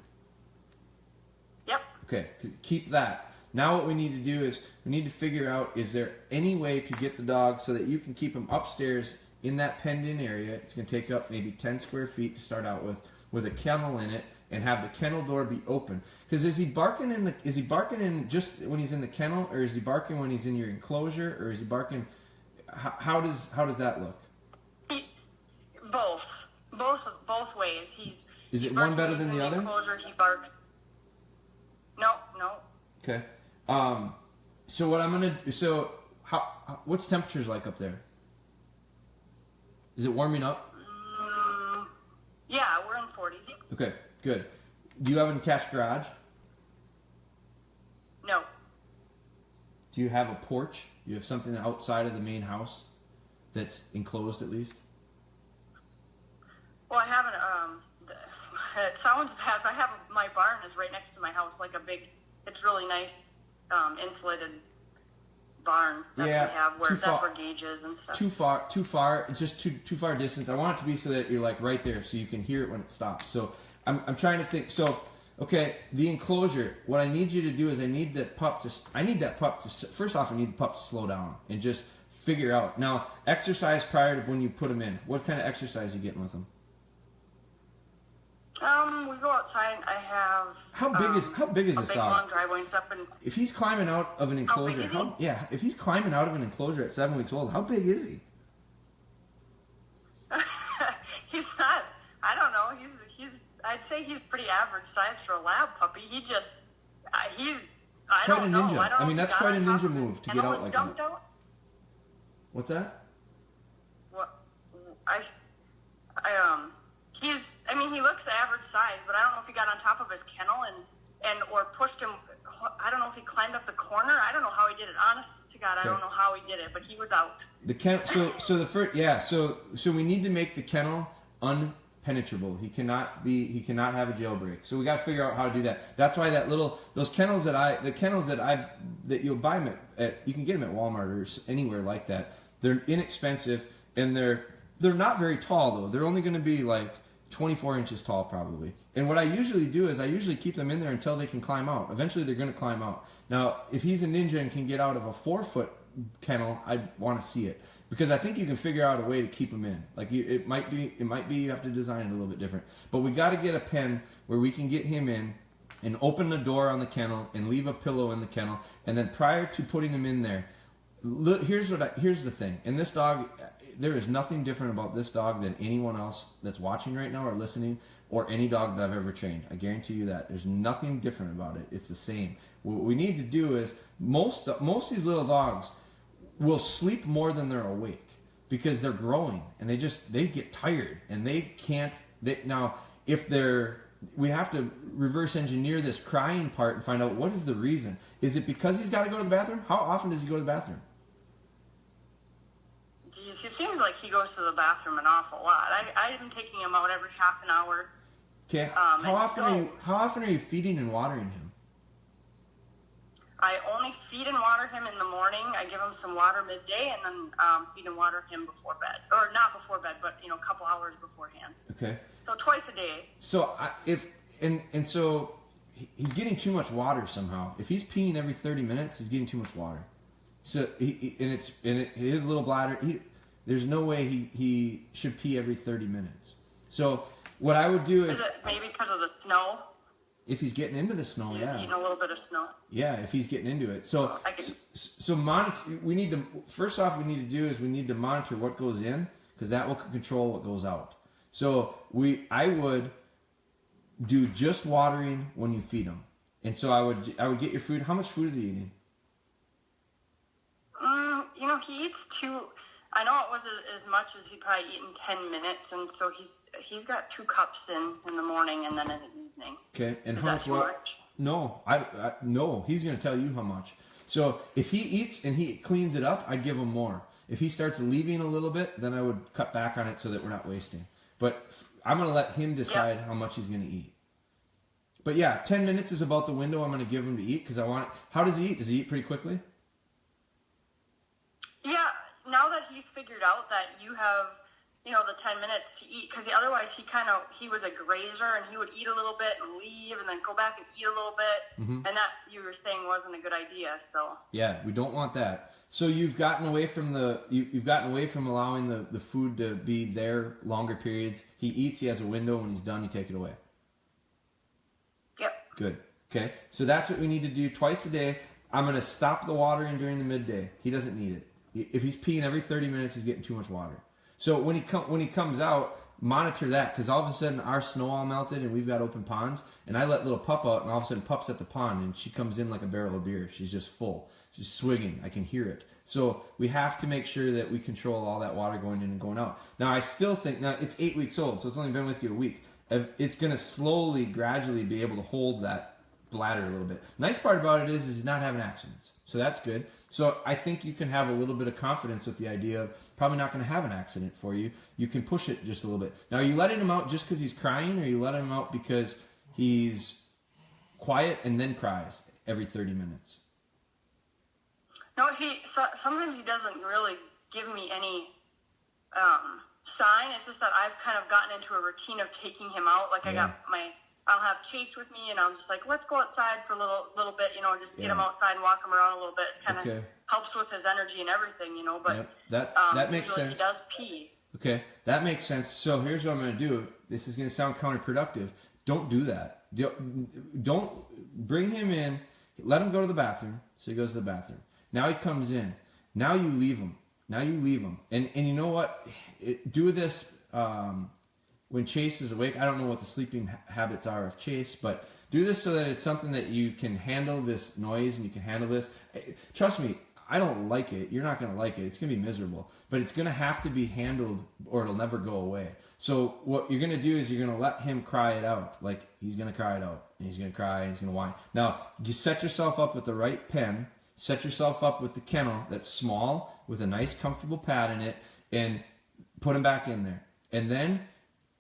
Speaker 2: Yep.
Speaker 1: Okay, keep that. Now what we need to do is we need to figure out, is there any way to get the dog so that you can keep him upstairs in that penned-in area? It's going to take up maybe 10 square feet to start out with a kennel in it, and have the kennel door be open. Because is he barking in just when he's in the kennel, or is he barking when he's in your enclosure, or is he barking? How does that look?
Speaker 2: Both ways.
Speaker 1: Is it one better than the other?
Speaker 2: Enclosure, he barks. No.
Speaker 1: Okay. So what I'm gonna what's temperatures like up there? Is it warming up?
Speaker 2: Yeah, we're in 40s.
Speaker 1: Okay, good. Do you have an attached garage?
Speaker 2: No.
Speaker 1: Do you have a porch? You have something outside of the main house that's enclosed at least?
Speaker 2: Well, I haven't. It sounds bad. My barn is right next to my house, like a big. It's really nice, insulated barn that we have where that's where gauge is and stuff.
Speaker 1: Too far. It's just too far distance. I want it to be so that you're like right there, so you can hear it when it stops. So I'm trying to think. So okay, the enclosure. What I need you to do is I need that pup to first off, I need the pup to slow down and just figure out. Now, exercise prior to when you put him in. What kind of exercise are you getting with him?
Speaker 2: We go outside. I have.
Speaker 1: How big is this dog?
Speaker 2: Long driveway and stuff. And
Speaker 1: if he's climbing out of an enclosure, if he's climbing out of an enclosure at 7 weeks old, how big is he?
Speaker 2: He's not. I don't know. He's. I'd say he's pretty average size for a lab puppy. He just. I don't know.
Speaker 1: I mean, that's quite a ninja move to get out like that.
Speaker 2: Out?
Speaker 1: What's that?
Speaker 2: What? He looks average size, but I don't know if he got on top of his kennel or pushed him. I don't know if he climbed up the corner. I don't know how he did it. Honest to God, I don't know how he did it, but he was out.
Speaker 1: The kennel. So we need to make the kennel unpenetrable. He cannot have a jailbreak. So we got to figure out how to do that. That's why those kennels that you'll buy them at, you can get them at Walmart or anywhere like that. They're inexpensive and they're not very tall though. They're only going to be like 24 inches tall probably. And what I usually do is I usually keep them in there until they can climb out. Eventually they're going to climb out. Now, if he's a ninja and can get out of a 4-foot kennel, I want to see it. because I think you can figure out a way to keep him in. Like it might be you have to design it a little bit different. But we got to get a pen where we can get him in and open the door on the kennel and leave a pillow in the kennel, and then prior to putting him in there, here's the thing. And this dog, there is nothing different about this dog than anyone else that's watching right now or listening, or any dog that I've ever trained. I guarantee you that. There's nothing different about it. It's the same. What we need to do is, most of these little dogs will sleep more than they're awake because they're growing and they get tired and they can't. Now, we have to reverse engineer this crying part and find out what is the reason. Is it because he's got to go to the bathroom? How often does he go to the bathroom?
Speaker 2: It seems like he goes to the bathroom an awful lot. I've been taking him out every half an hour.
Speaker 1: Okay. How often are you feeding and watering him?
Speaker 2: I only feed and water him in the morning. I give him some water midday, and then feed and water him before bed, or not before bed, but a couple hours beforehand.
Speaker 1: Okay.
Speaker 2: So twice a day.
Speaker 1: So so he's getting too much water somehow. If he's peeing every 30 minutes, he's getting too much water. So his little bladder. There's no way he should pee every 30 minutes. So what I would do is
Speaker 2: it maybe because of the snow?
Speaker 1: If he's getting into the snow,
Speaker 2: He's
Speaker 1: yeah.
Speaker 2: eating a little bit of snow.
Speaker 1: Yeah, if he's getting into it. So monitor. We need to monitor what goes in, because that will control what goes out. So I would do just watering when you feed him, and so I would get your food. How much food is he eating?
Speaker 2: He eats two. I know it was as much as he probably eat in 10 minutes, and so he's got 2 cups in the morning and then in the evening.
Speaker 1: Okay, and
Speaker 2: is
Speaker 1: how
Speaker 2: that too much?
Speaker 1: No, no. He's going to tell you how much. So if he eats and he cleans it up, I'd give him more. If he starts leaving a little bit, then I would cut back on it so that we're not wasting. But I'm going to let him decide how much he's going to eat. But yeah, 10 minutes is about the window I'm going to give him to eat, because I want. How does he eat? Does he eat pretty quickly?
Speaker 2: Yeah. Now that he's figured out that you have, the 10 minutes to eat, because otherwise he was a grazer and he would eat a little bit and leave and then go back and eat a little bit, and that you were saying wasn't a good idea. So
Speaker 1: yeah, we don't want that. So you've gotten away from allowing the food to be there longer periods. He eats, he has a window, when he's done, you take it away.
Speaker 2: Yep.
Speaker 1: Good. Okay, so that's what we need to do twice a day. I'm going to stop the watering during the midday. He doesn't need it. If he's peeing every 30 minutes, he's getting too much water. So when he comes out, monitor that, because all of a sudden our snow all melted and we've got open ponds, and I let little Pup out, and all of a sudden Pup's at the pond and she comes in like a barrel of beer. She's just full. She's swigging. I can hear it. So we have to make sure that we control all that water going in and going out. Now I still think, it's 8 weeks old, so it's only been with you a week. It's going to slowly, gradually be able to hold that bladder a little bit. Nice part about it is he's not having accidents. So that's good. So I think you can have a little bit of confidence with the idea of probably not going to have an accident for you. You can push it just a little bit. Now, are you letting him out just because he's crying, or are you letting him out because he's quiet and then cries every 30 minutes?
Speaker 2: No, sometimes he doesn't really give me any sign. It's just that I've kind of gotten into a routine of taking him out. Like I'll have Chase with me, and I'm just like, let's go outside for a little bit, just get him outside and walk him around a little bit. It kind of helps with his energy and everything, But
Speaker 1: that makes sense.
Speaker 2: He does pee.
Speaker 1: Okay, that makes sense. So here's what I'm going to do. This is going to sound counterproductive. Don't do that. Don't bring him in. Let him go to the bathroom. So he goes to the bathroom. Now he comes in. Now you leave him. And you know what? Do this when Chase is awake. I don't know what the sleeping habits are of Chase, but do this so that it's something that you can handle this noise and you can handle this. Trust me, I don't like it. You're not going to like it. It's going to be miserable, but it's going to have to be handled or it'll never go away. So what you're going to do is you're going to let him cry it out. Like he's going to cry it out, and he's going to cry and he's going to whine. Now, you set yourself up with the right pen. Set yourself up with the kennel that's small with a nice comfortable pad in it, and put him back in there. And then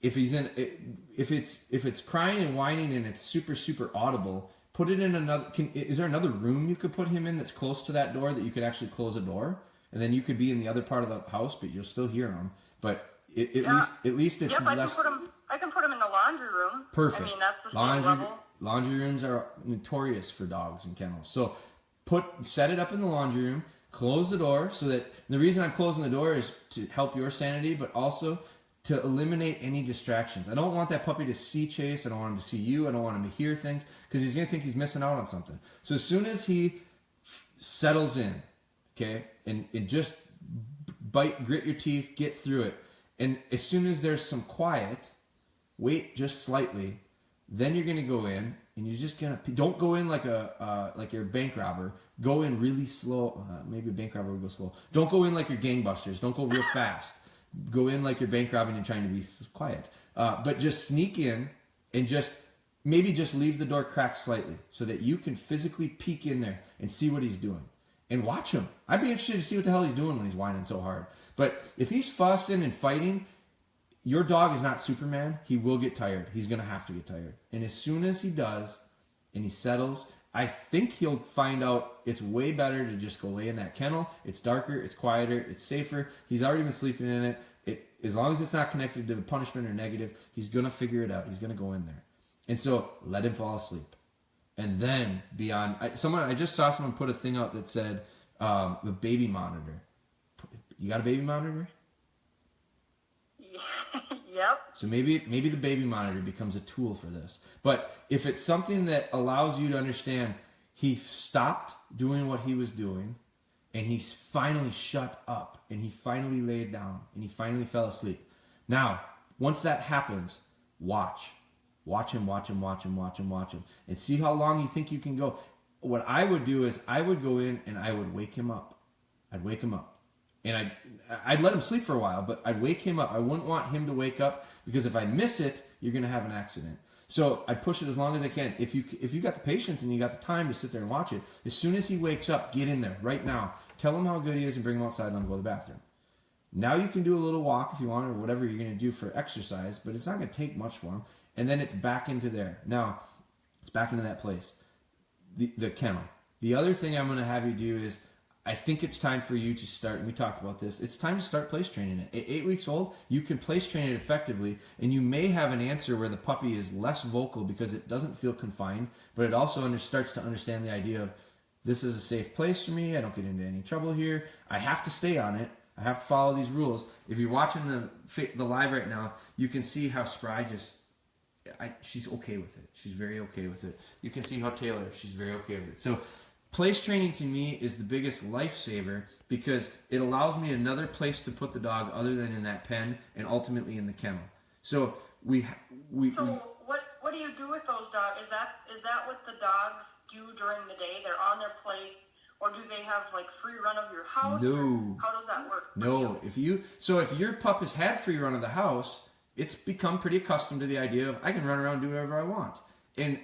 Speaker 1: if it's crying and whining and it's super, super audible, put it in another. Is there another room you could put him in that's close to that door that you could actually close a door, and then you could be in the other part of the house, but you'll still hear him. But at least it's less.
Speaker 2: I can put him in the laundry room.
Speaker 1: Perfect.
Speaker 2: I mean, that's the same level.
Speaker 1: Laundry rooms are notorious for dogs and kennels. So set it up in the laundry room. Close the door so that the reason I'm closing the door is to help your sanity, but also to eliminate any distractions. I don't want that puppy to see Chase. I don't want him to see you. I don't want him to hear things because he's going to think he's missing out on something. So as soon as he settles in, okay, and just grit your teeth, get through it. And as soon as there's some quiet, wait just slightly. Then you're going to go in, and you're just going to don't go in like you're a bank robber. Go in really slow. Maybe a bank robber would go slow. Don't go in like you're gangbusters. Don't go real fast. Go in like you're bank robbing and trying to be quiet. But just sneak in and just leave the door cracked slightly so that you can physically peek in there and see what he's doing. And watch him. I'd be interested to see what the hell he's doing when he's whining so hard. But if he's fussing and fighting, your dog is not Superman. He will get tired. He's going to have to get tired. And as soon as he does and he settles, I think he'll find out it's way better to just go lay in that kennel. It's darker, it's quieter, it's safer. He's already been sleeping in it. As long as it's not connected to punishment or negative, he's going to figure it out. He's going to go in there. And so let him fall asleep. And then beyond, I just saw someone put a thing out that said the baby monitor. You got a baby monitor?
Speaker 2: Yep.
Speaker 1: So maybe the baby monitor becomes a tool for this. But if it's something that allows you to understand he stopped doing what he was doing and he finally shut up and he finally laid down and he finally fell asleep. Now, once that happens, watch him and see how long you think you can go. What I would do is I would go in and I would wake him up. I'd wake him up. And I'd let him sleep for a while, but I'd wake him up. I wouldn't want him to wake up because if I miss it, you're going to have an accident. So I'd push it as long as I can. If you got the patience and you got the time to sit there and watch it, as soon as he wakes up, get in there right now. Tell him how good he is and bring him outside and let him go to the bathroom. Now you can do a little walk if you want or whatever you're going to do for exercise, but it's not going to take much for him. And then it's back into there. Now, it's back into that place, the kennel. The other thing I'm going to have you do is I think it's time for you to start, and we talked about this, it's time to start place training it. At 8 weeks old, you can place train it effectively, and you may have an answer where the puppy is less vocal because it doesn't feel confined, but it also starts to understand the idea of this is a safe place for me, I don't get into any trouble here, I have to stay on it, I have to follow these rules. If you're watching the live right now, you can see how Spry she's okay with it. She's very okay with it. You can see how Taylor, she's very okay with it. So place training to me is the biggest lifesaver because it allows me another place to put the dog other than in that pen and ultimately in the kennel. So
Speaker 2: what do you do with those dogs? Is that what the dogs do during the day? They're on their place, or do they have like free run of your house?
Speaker 1: No.
Speaker 2: How does that work?
Speaker 1: No. If your pup has had free run of the house, it's become pretty accustomed to the idea of I can run around and do whatever I want. And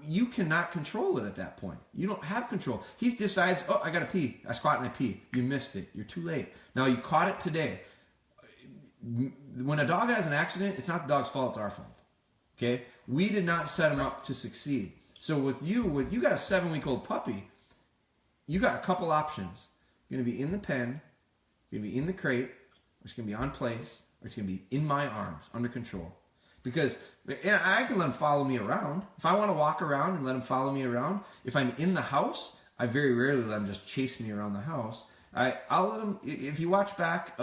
Speaker 1: you cannot control it at that point. You don't have control. He decides, oh, I got to pee. I squat and I pee. You missed it. You're too late. Now, you caught it today. When a dog has an accident, it's not the dog's fault. It's our fault. Okay? We did not set him up to succeed. So with you got a 7-week-old puppy, you got a couple options. You're going to be in the pen, you're going to be in the crate, or it's going to be on place, or it's going to be in my arms, under control. Because I can let him follow me around. If I want to walk around and let him follow me around, if I'm in the house, I very rarely let him just chase me around the house. I'll let him, if you watch back,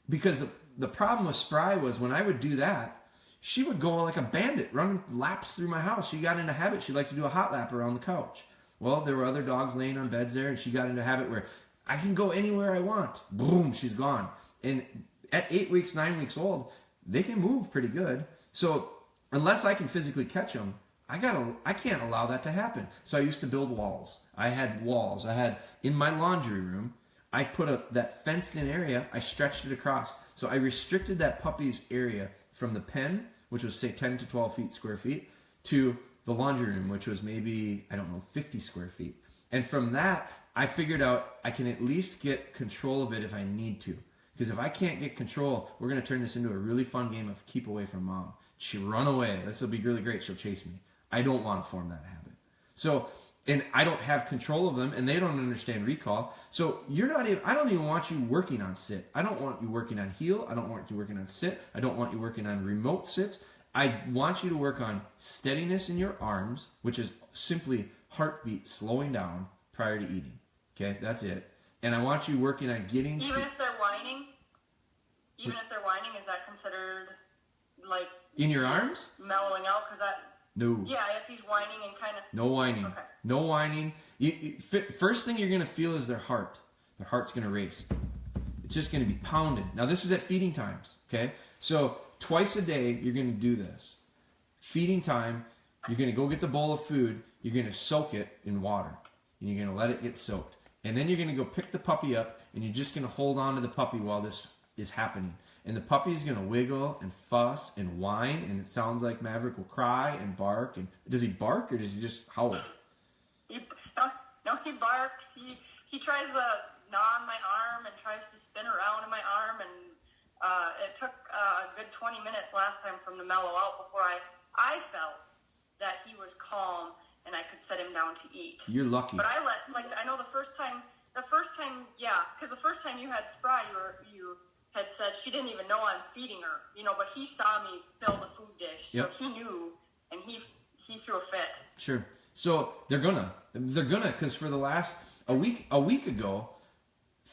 Speaker 1: because the problem with Spry was when I would do that, she would go like a bandit, running laps through my house. She got into a habit. She liked to do a hot lap around the couch. Well, there were other dogs laying on beds there, and she got into a habit where I can go anywhere I want. Boom, she's gone. And at 8 weeks, 9 weeks old, they can move pretty good. So unless I can physically catch them, I can't allow that to happen. So I used to build walls. I had walls. I had in my laundry room, I put that fenced in area, I stretched it across. So I restricted that puppy's area from the pen, which was say 10 to 12 square feet, to the laundry room, which was maybe, 50 square feet. And from that, I figured out I can at least get control of it if I need to. Because if I can't get control, we're going to turn this into a really fun game of keep away from mom. She'll run away. This will be really great. She'll chase me. I don't want to form that habit. So, and I don't have control of them, and they don't understand recall. So I don't even want you working on sit. I don't want you working on heel. I don't want you working on sit. I don't want you working on remote sits. I want you to work on steadiness in your arms, which is simply heartbeat slowing down prior to eating. Okay, that's it. And I want you working on getting...
Speaker 2: Even if they're whining? Even if they're whining, is that considered, like...
Speaker 1: In your arms?
Speaker 2: Mellowing out? Because that...
Speaker 1: No.
Speaker 2: Yeah, if he's whining and kind of...
Speaker 1: No whining.
Speaker 2: Okay.
Speaker 1: No whining. First thing you're going to feel is their heart. Their heart's going to race. It's just going to be pounded. Now, this is at feeding times, okay? So, twice a day, you're going to do this. Feeding time, you're going to go get the bowl of food. You're going to soak it in water. And you're going to let it get soaked. And then you're going to go pick the puppy up, and you're just going to hold on to the puppy while this is happening. And the puppy's going to wiggle and fuss and whine, and it sounds like Maverick will cry and bark. And does he bark, or does he just howl?
Speaker 2: No, he barks. He tries to gnaw on my arm and tries to spin around in my arm, and it took a good 20 minutes last time for him to mellow out before I felt that he was calm and I could set him down to eat.
Speaker 1: You're lucky.
Speaker 2: But I know the first time, yeah, because the first time you had Spry, you had said she didn't even know I'm feeding her, but he saw me fill the food dish, so he knew, and he threw a fit.
Speaker 1: Sure. So they're gonna, because for the last a week ago,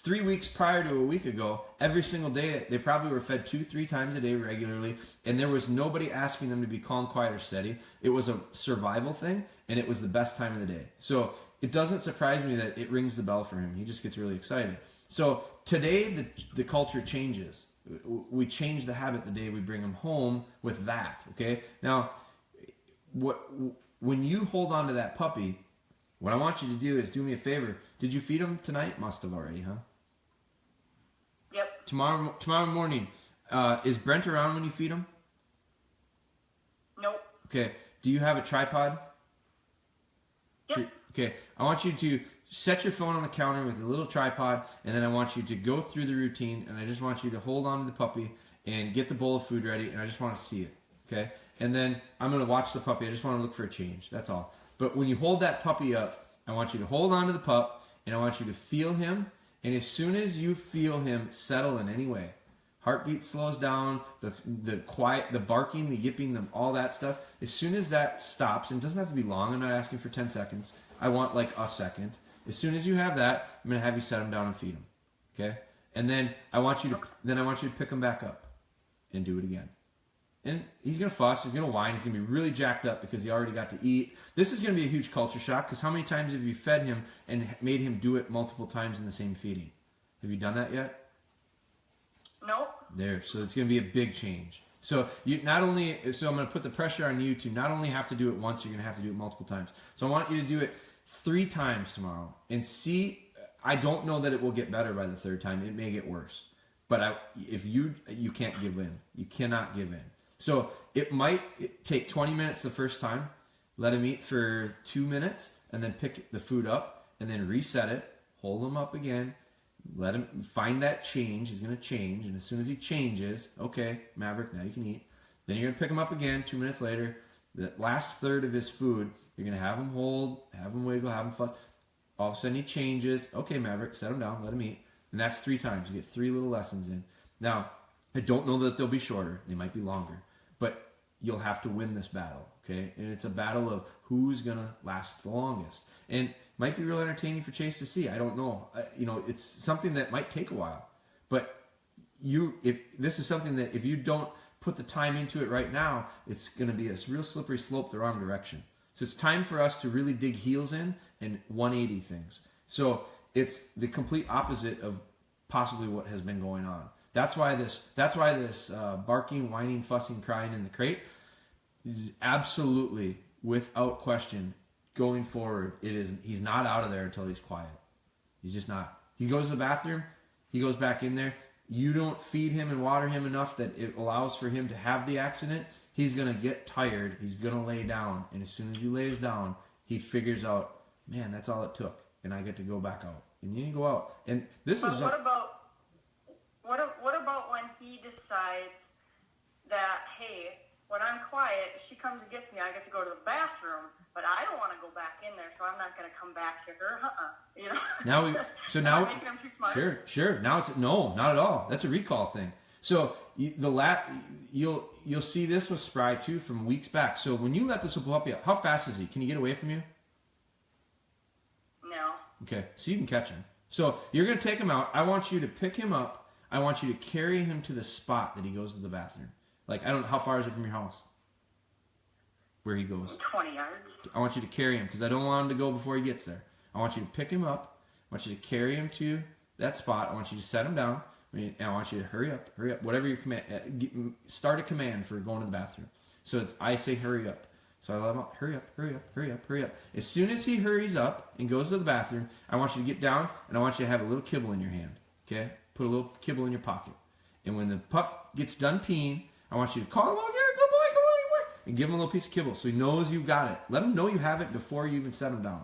Speaker 1: 3 weeks prior to a week ago, every single day they probably were fed 2-3 times a day regularly, and there was nobody asking them to be calm, quiet, or steady. It was a survival thing, and it was the best time of the day. So it doesn't surprise me that it rings the bell for him. He just gets really excited. So today the culture changes. We change the habit the day we bring him home with that. Okay. Now, when you hold on to that puppy, what I want you to do is do me a favor. Did you feed him tonight? Must have already, huh?
Speaker 2: Yep.
Speaker 1: Tomorrow morning. Is Brent around when you feed him?
Speaker 2: Nope.
Speaker 1: Okay. Do you have a tripod?
Speaker 2: Yep.
Speaker 1: Okay. I want you to set your phone on the counter with a little tripod, and then I want you to go through the routine, and I just want you to hold on to the puppy and get the bowl of food ready, and I just want to see it. Okay? And then I'm going to watch the puppy. I just want to look for a change. That's all. But when you hold that puppy up, I want you to hold on to the pup, and I want you to feel him. And as soon as you feel him settle in any way, heartbeat slows down, the quiet, the barking, the yipping, all that stuff, as soon as that stops, and it doesn't have to be long, I'm not asking for 10 seconds. I want like a second. As soon as you have that, I'm going to have you set him down and feed him. Okay? And then I want you to pick him back up and do it again. And he's going to fuss, he's going to whine, he's going to be really jacked up because he already got to eat. This is going to be a huge culture shock, because how many times have you fed him and made him do it multiple times in the same feeding? Have you done that yet?
Speaker 2: Nope.
Speaker 1: There, so it's going to be a big change. So I'm going to put the pressure on you to not only have to do it once, you're going to have to do it multiple times. So I want you to do it 3 times tomorrow and see. I don't know that it will get better by the 3rd time. It may get worse. But if you can't give in. You cannot give in. So it might take 20 minutes the first time. Let him eat for 2 minutes, and then pick the food up, and then reset it. Hold him up again. Let him find that change. He's going to change, and as soon as he changes, okay, Maverick, now you can eat. Then you're going to pick him up again 2 minutes later. The last third of his food, you're going to have him hold, have him wiggle, have him fuss. All of a sudden he changes. Okay, Maverick, set him down, let him eat. And that's 3 times. You get 3 little lessons in. Now, I don't know that they'll be shorter. They might be longer. But you'll have to win this battle, okay? And it's a battle of who's going to last the longest. And it might be real entertaining for Chase to see. I don't know. It's something that might take a while. But if this is something that if you don't put the time into it right now, it's going to be a real slippery slope the wrong direction. So it's time for us to really dig heels in and 180 things. So it's the complete opposite of possibly what has been going on. That's why this barking, whining, fussing, crying in the crate is absolutely, without question, going forward. He's not out of there until he's quiet. He's just not. He goes to the bathroom. He goes back in there. You don't feed him and water him enough that it allows for him to have the accident. He's going to get tired. He's going to lay down. And as soon as he lays down, he figures out, man, that's all it took. And I get to go back out. And you can go out. And this is...
Speaker 2: What about when he decides that, hey, when I'm quiet, she comes and gets me, I get to go to the bathroom, but I don't want to go back in there, so I'm not going to come back to her. Now
Speaker 1: making him too smart? Sure. Now it's no, not at all. That's a recall thing. So you'll see this with Spry too from weeks back. So when you let this puppy out, how fast is he? Can he get away from you?
Speaker 2: No.
Speaker 1: Okay, so you can catch him. So you're going to take him out. I want you to pick him up. I want you to carry him to the spot that he goes to the bathroom. Like, I don't know, how far is it from your house? Where he goes?
Speaker 2: 20 yards.
Speaker 1: I want you to carry him because I don't want him to go before he gets there. I want you to pick him up. I want you to carry him to that spot. I want you to set him down. And I want you to hurry up, whatever your command. Start a command for going to the bathroom. So I say hurry up. So I let him up, hurry up, hurry up, hurry up, hurry up. As soon as he hurries up and goes to the bathroom, I want you to get down and I want you to have a little kibble in your hand. Okay? Put a little kibble in your pocket. And when the pup gets done peeing, I want you to call him, oh, here, good boy, come on, good boy, and give him a little piece of kibble so he knows you've got it. Let him know you have it before you even set him down.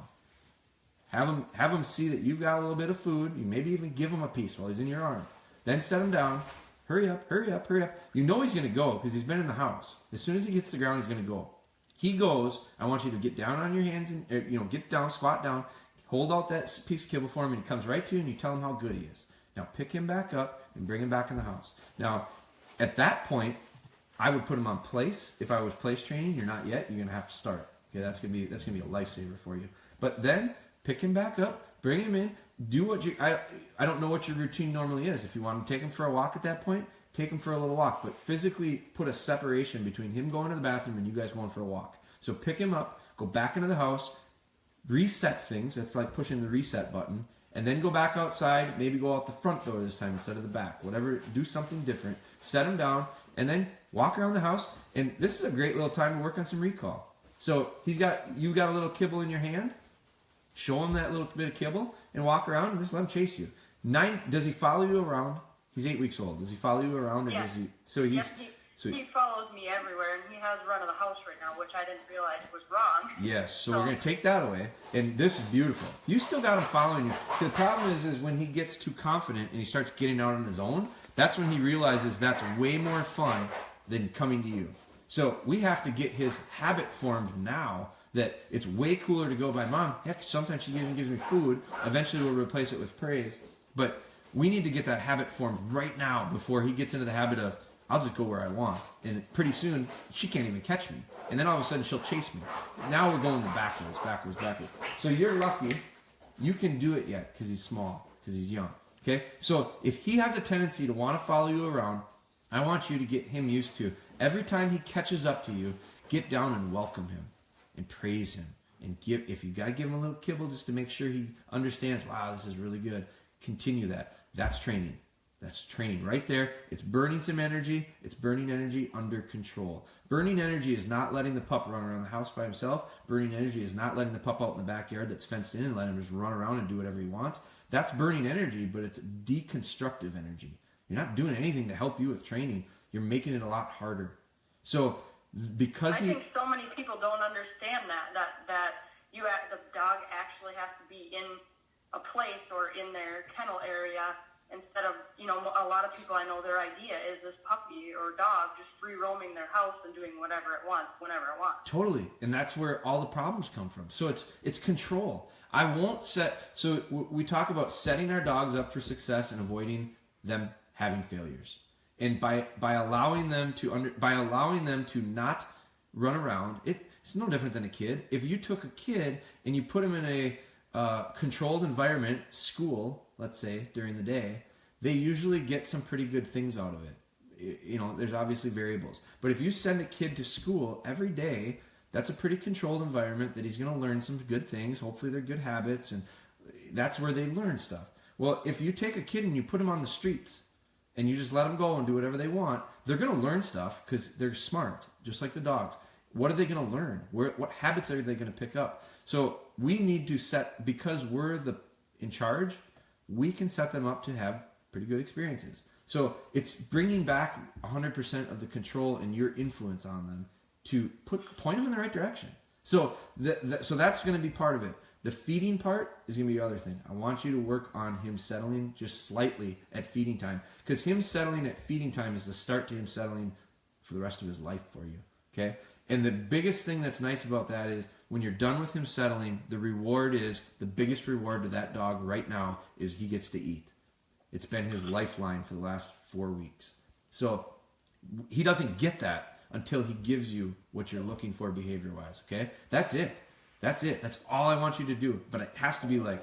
Speaker 1: Have him see that you've got a little bit of food. You maybe even give him a piece while he's in your arm. Then set him down. Hurry up, hurry up, hurry up. You know he's going to go because he's been in the house. As soon as he gets to the ground, he's going to go. He goes, I want you to get down on your hands and, get down, squat down, hold out that piece of kibble for him, and he comes right to you and you tell him how good he is. Now pick him back up and bring him back in the house. Now, at that point, I would put him on place. If I was place training, you're not yet, you're going to have to start. Okay, that's gonna be a lifesaver for you. But then pick him back up, bring him in, do what I don't know what your routine normally is. If you want to take him for a walk at that point, take him for a little walk, but physically put a separation between him going to the bathroom and you guys going for a walk. So pick him up, go back into the house, reset things. That's like pushing the reset button. And then go back outside, maybe go out the front door this time instead of the back. Whatever, do something different. Set him down, and then walk around the house. And this is a great little time to work on some recall. So you got a little kibble in your hand. Show him that little bit of kibble and walk around and just let him chase you. Does he follow you around? He's 8 weeks old. Does he follow you around, or does he? So he
Speaker 2: follows me everywhere, and he has run of the house right now, which I didn't realize was wrong.
Speaker 1: Yes, so we're going to take that away, and this is beautiful. You still got him following you. See, the problem is when he gets too confident and he starts getting out on his own, that's when he realizes that's way more fun than coming to you. So we have to get his habit formed now that it's way cooler to go by mom. Heck, sometimes she even gives me food. Eventually we'll replace it with praise. But we need to get that habit formed right now before he gets into the habit of, I'll just go where I want. And pretty soon, she can't even catch me. And then all of a sudden, she'll chase me. Now we're going backwards. So you're lucky you can do it yet because he's small, because he's young. Okay? So if he has a tendency to want to follow you around, I want you to get him used to, every time he catches up to you, get down and welcome him and praise him. And if you got to give him a little kibble just to make sure he understands, wow, this is really good, continue that. That's training. That's training right there. It's burning some energy. It's burning energy under control. Burning energy is not letting the pup run around the house by himself. Burning energy is not letting the pup out in the backyard that's fenced in and letting him just run around and do whatever he wants. That's burning energy, but it's deconstructive energy. You're not doing anything to help you with training. You're making it a lot harder. So because
Speaker 2: I think so many people don't understand that the dog actually has to be in a place or in their kennel area instead of, a lot of people I know, their idea is this puppy or dog just free roaming their house and doing whatever it wants, whenever it wants.
Speaker 1: Totally. And that's where all the problems come from. So it's control. So we talk about setting our dogs up for success and avoiding them having failures. And by allowing them to not run around, it's no different than a kid. If you took a kid and you put him in a controlled environment, school, let's say, during the day, they usually get some pretty good things out of it. There's obviously variables. But if you send a kid to school every day, that's a pretty controlled environment that he's going to learn some good things. Hopefully they're good habits, and that's where they learn stuff. Well, if you take a kid and you put him on the streets and you just let them go and do whatever they want, they're going to learn stuff because they're smart, just like the dogs. What are they going to learn? What habits are they going to pick up? So we need to set, because we're in charge, we can set them up to have pretty good experiences. So it's bringing back 100% of the control and your influence on them to point them in the right direction. So so that's going to be part of it. The feeding part is going to be the other thing. I want you to work on him settling just slightly at feeding time, because him settling at feeding time is the start to him settling for the rest of his life for you. Okay? And the biggest thing that's nice about that is when you're done with him settling, the biggest reward to that dog right now is he gets to eat. It's been his lifeline for the last 4 weeks. So he doesn't get that until he gives you what you're looking for behavior-wise, okay? That's it. That's all I want you to do. But it has to be like,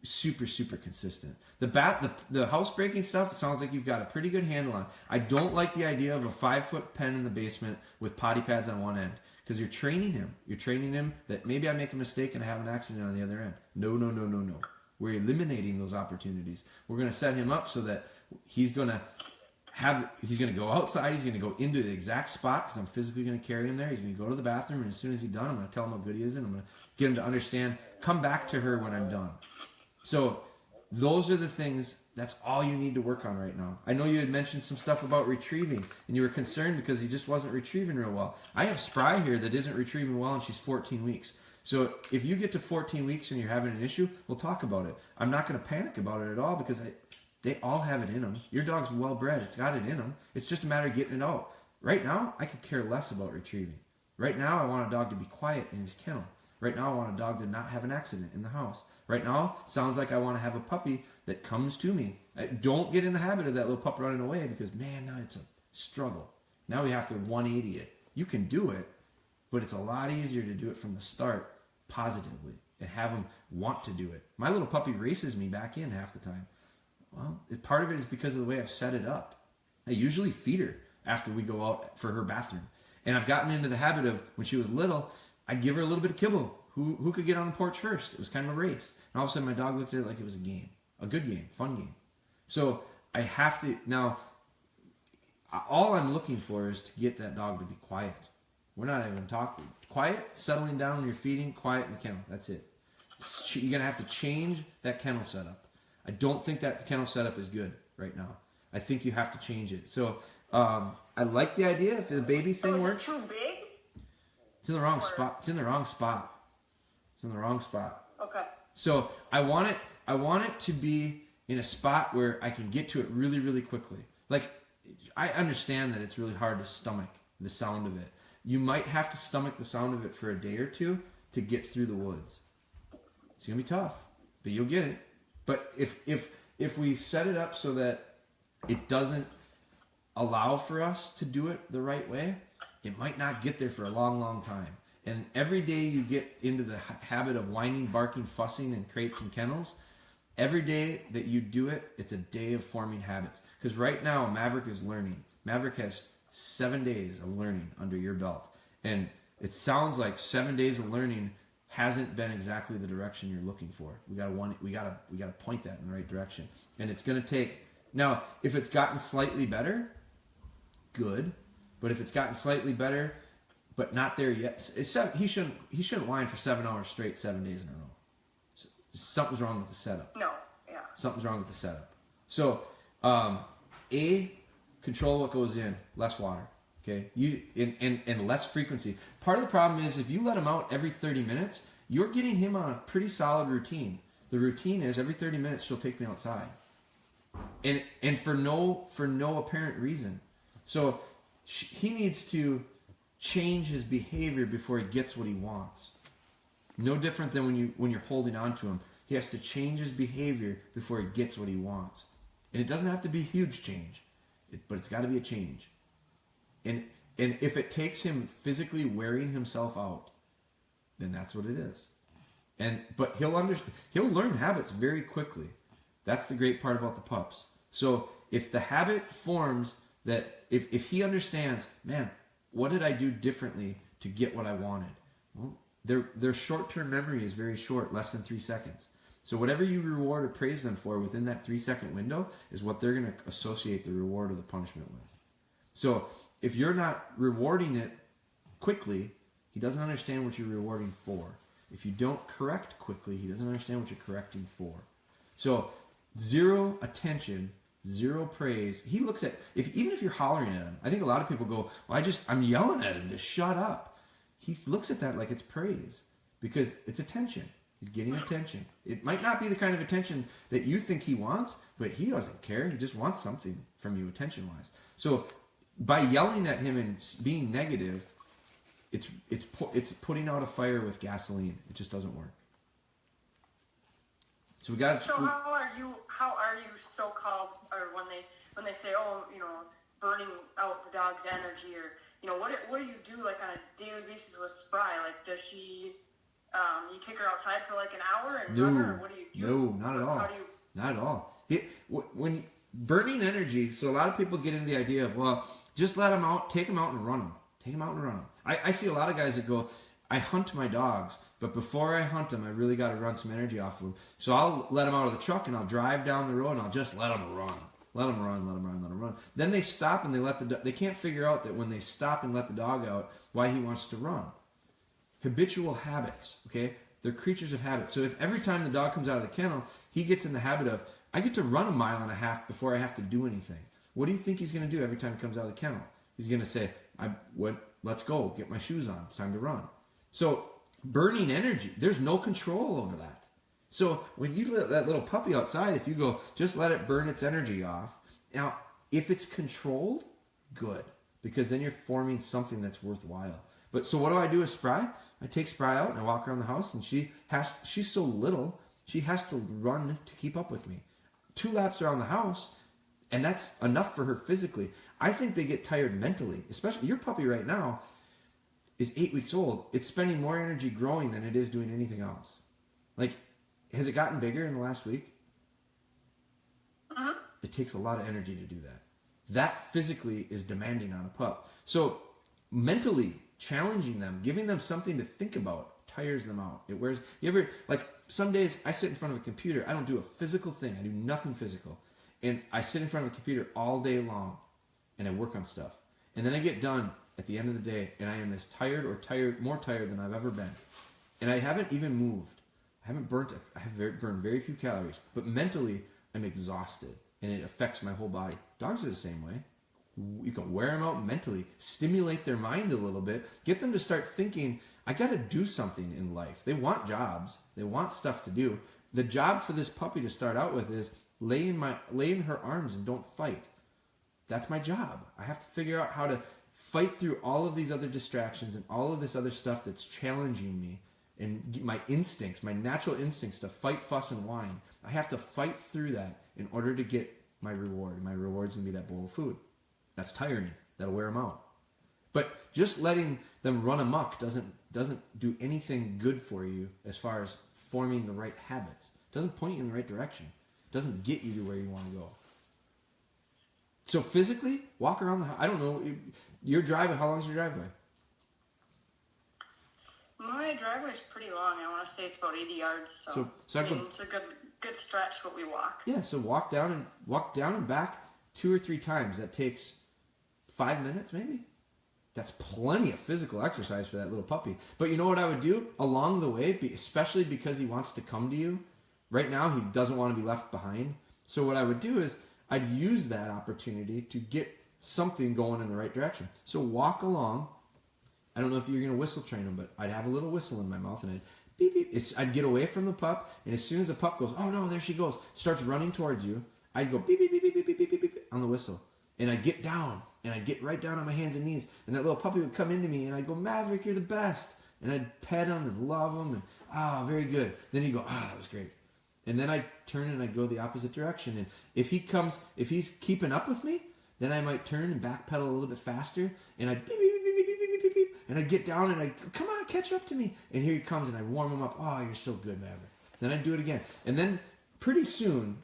Speaker 1: super, super consistent. The housebreaking stuff, it sounds like you've got a pretty good handle on. I don't like the idea of a 5-foot pen in the basement with potty pads on one end, because you're training him. You're training him that maybe I make a mistake and I have an accident on the other end. No, no, no, no, no. We're eliminating those opportunities. We're going to set him up so that he's going to go outside. He's going to go into the exact spot because I'm physically going to carry him there. He's going to go to the bathroom, and as soon as he's done, I'm going to tell him how good he is, and I'm going to get him to understand, come back to her when I'm done. So those are the things, that's all you need to work on right now. I know you had mentioned some stuff about retrieving, and you were concerned because he just wasn't retrieving real well. I have Spry here that isn't retrieving well, and she's 14 weeks. So if you get to 14 weeks and you're having an issue, we'll talk about it. I'm not going to panic about it at all because they all have it in them. Your dog's well bred. It's got it in them. It's just a matter of getting it out. Right now, I could care less about retrieving. Right now, I want a dog to be quiet in his kennel. Right now, I want a dog to not have an accident in the house. Right now, sounds like I want to have a puppy that comes to me. Don't get in the habit of that little pup running away because, man, now it's a struggle. Now we have to 180 it. You can do it, but it's a lot easier to do it from the start positively and have them want to do it. My little puppy races me back in half the time. Well, part of it is because of the way I've set it up. I usually feed her after we go out for her bathroom. And I've gotten into the habit of, when she was little, I'd give her a little bit of kibble. Who could get on the porch first? It was kind of a race. And all of a sudden my dog looked at it like it was a game. A good game, fun game. So I have to, now, all I'm looking for is to get that dog to be quiet. We're not even talking. Quiet, settling down when you're feeding, quiet in the kennel. That's it. You're going to have to change that kennel setup. I don't think that kennel setup is good right now. I think you have to change it. So I like the idea. If the baby thing works.
Speaker 2: Too big?
Speaker 1: It's in the wrong spot. It's in the wrong spot. It's in the wrong spot.
Speaker 2: Okay.
Speaker 1: So I want it to be in a spot where I can get to it really, really quickly. Like, I understand that it's really hard to stomach the sound of it. You might have to stomach the sound of it for a day or two to get through the woods. It's gonna be tough, but you'll get it. But if we set it up so that it doesn't allow for us to do it the right way, it might not get there for a long, long time. And every day you get into the habit of whining, barking, fussing in crates and kennels, every day that you do it, it's a day of forming habits. Because right now, Maverick is learning. Maverick has 7 days of learning under your belt. And it sounds like 7 days of learning hasn't been exactly the direction you're looking for. We gotta point that in the right direction. And it's gonna take, now, if it's gotten slightly better, good. But if it's gotten slightly better, but not there yet, he shouldn't whine for 7 hours straight, 7 days in a row. Something's wrong with the setup.
Speaker 2: No, yeah.
Speaker 1: Something's wrong with the setup. So, control what goes in, less water, okay? And less frequency. Part of the problem is if you let him out every 30 minutes, you're getting him on a pretty solid routine. The routine is every 30 minutes she'll take me outside, and for no apparent reason. So he needs to change his behavior before he gets what he wants. No different than when you're holding on to him. He has to change his behavior before he gets what he wants. And it doesn't have to be a huge change, but it's got to be a change. And if it takes him physically wearing himself out, then that's what it is. But he'll learn habits very quickly. That's the great part about the pups. So if the habit forms that, if he understands, man, what did I do differently to get what I wanted? Well, their short-term memory is very short, less than 3 seconds. So whatever you reward or praise them for within that 3-second window is what they're going to associate the reward or the punishment with. So if you're not rewarding it quickly, he doesn't understand what you're rewarding for. If you don't correct quickly, he doesn't understand what you're correcting for. So 0 attention, 0 praise. He looks at, even if you're hollering at him, I think a lot of people go, well, I'm yelling at him to shut up. He looks at that like it's praise because it's attention. He's getting attention. It might not be the kind of attention that you think he wants, but he doesn't care. He just wants something from you attention-wise. So by yelling at him and being negative, it's putting out a fire with gasoline. It just doesn't work. So we got.
Speaker 2: So how are you so called, or when they say, oh, burning out the dog's energy, or what do you do like on a daily basis with Spry? Like, does she You take her outside for like an hour and
Speaker 1: No,
Speaker 2: run her, or what do you do?
Speaker 1: no, not at all.
Speaker 2: How do you?
Speaker 1: Not at all. When burning energy, so a lot of people get into the idea of, well, just let them out, take them out and run them. Take them out and run them. I see a lot of guys that go, I hunt my dogs, but before I hunt them, I really got to run some energy off of them. So I'll let them out of the truck and I'll drive down the road and I'll just let them run. Let them run, let them run, let them run. Then they stop and they can't figure out that when they stop and let the dog out, why he wants to run. Habitual habits, okay? They're creatures of habit. So if every time the dog comes out of the kennel, he gets in the habit of, I get to run 1.5 miles before I have to do anything. What do you think he's going to do every time he comes out of the kennel? He's going to say, let's go, get my shoes on, it's time to run. So burning energy, there's no control over that. So when you let that little puppy outside, if you go, just let it burn its energy off. Now, if it's controlled, good, because then you're forming something that's worthwhile. But so what do I do with Spry? I take Spry out and I walk around the house, and she's so little, she has to run to keep up with me. 2 laps around the house, and that's enough for her physically. I think they get tired mentally, especially your puppy right now is 8 weeks old. It's spending more energy growing than it is doing anything else. Like, has it gotten bigger in the last week?
Speaker 2: Uh-huh.
Speaker 1: It takes a lot of energy to do that. That physically is demanding on a pup. So mentally challenging them, giving them something to think about, tires them out. It wears. You ever, like, some days I sit in front of a computer. I don't do a physical thing. I do nothing physical, and I sit in front of a computer all day long, and I work on stuff. And then I get done at the end of the day, and I am as tired or more tired than I've ever been. And I haven't even moved. I have burned very few calories, but mentally I'm exhausted, and it affects my whole body. Dogs are the same way. You can wear them out mentally, stimulate their mind a little bit, get them to start thinking, I got to do something in life. They want jobs. They want stuff to do. The job for this puppy to start out with is lay in her arms and don't fight. That's my job. I have to figure out how to fight through all of these other distractions and all of this other stuff that's challenging me, and my instincts, my natural instincts to fight, fuss, and whine. I have to fight through that in order to get my reward. My reward's going to be that bowl of food. That's tiring. That'll wear them out. But just letting them run amok doesn't do anything good for you as far as forming the right habits. It doesn't point you in the right direction. It doesn't get you to where you want to go. So physically, walk around the house. I don't know. Your driveway, how long is your driveway?
Speaker 2: My driveway is pretty long. I want to say it's about 80 yards. So
Speaker 1: it's
Speaker 2: a good stretch, but we walk.
Speaker 1: Yeah, so walk down and back 2 or 3 times. That takes 5 minutes, maybe. That's plenty of physical exercise for that little puppy. But you know what I would do along the way, especially because he wants to come to you. Right now, he doesn't want to be left behind. So what I would do is I'd use that opportunity to get something going in the right direction. So walk along. I don't know if you're going to whistle train him, but I'd have a little whistle in my mouth, and I'd beep, beep. I'd get away from the pup, and as soon as the pup goes, oh no, there she goes, starts running towards you, I'd go beep, beep, beep, beep, beep, beep, beep, beep, beep on the whistle. And I'd get down, and I'd get right down on my hands and knees, and that little puppy would come into me, and I'd go, Maverick, you're the best. And I'd pet him and love him, and very good. Then he'd go, that was great. And then I'd turn and I'd go the opposite direction. And if he's keeping up with me, then I might turn and backpedal a little bit faster, and I'd beep, beep, beep, beep, beep, beep, beep, beep, and I'd get down and I'd go, come on, catch up to me. And here he comes, and I warm him up. Oh, you're so good, Maverick. Then I'd do it again. And then pretty soon,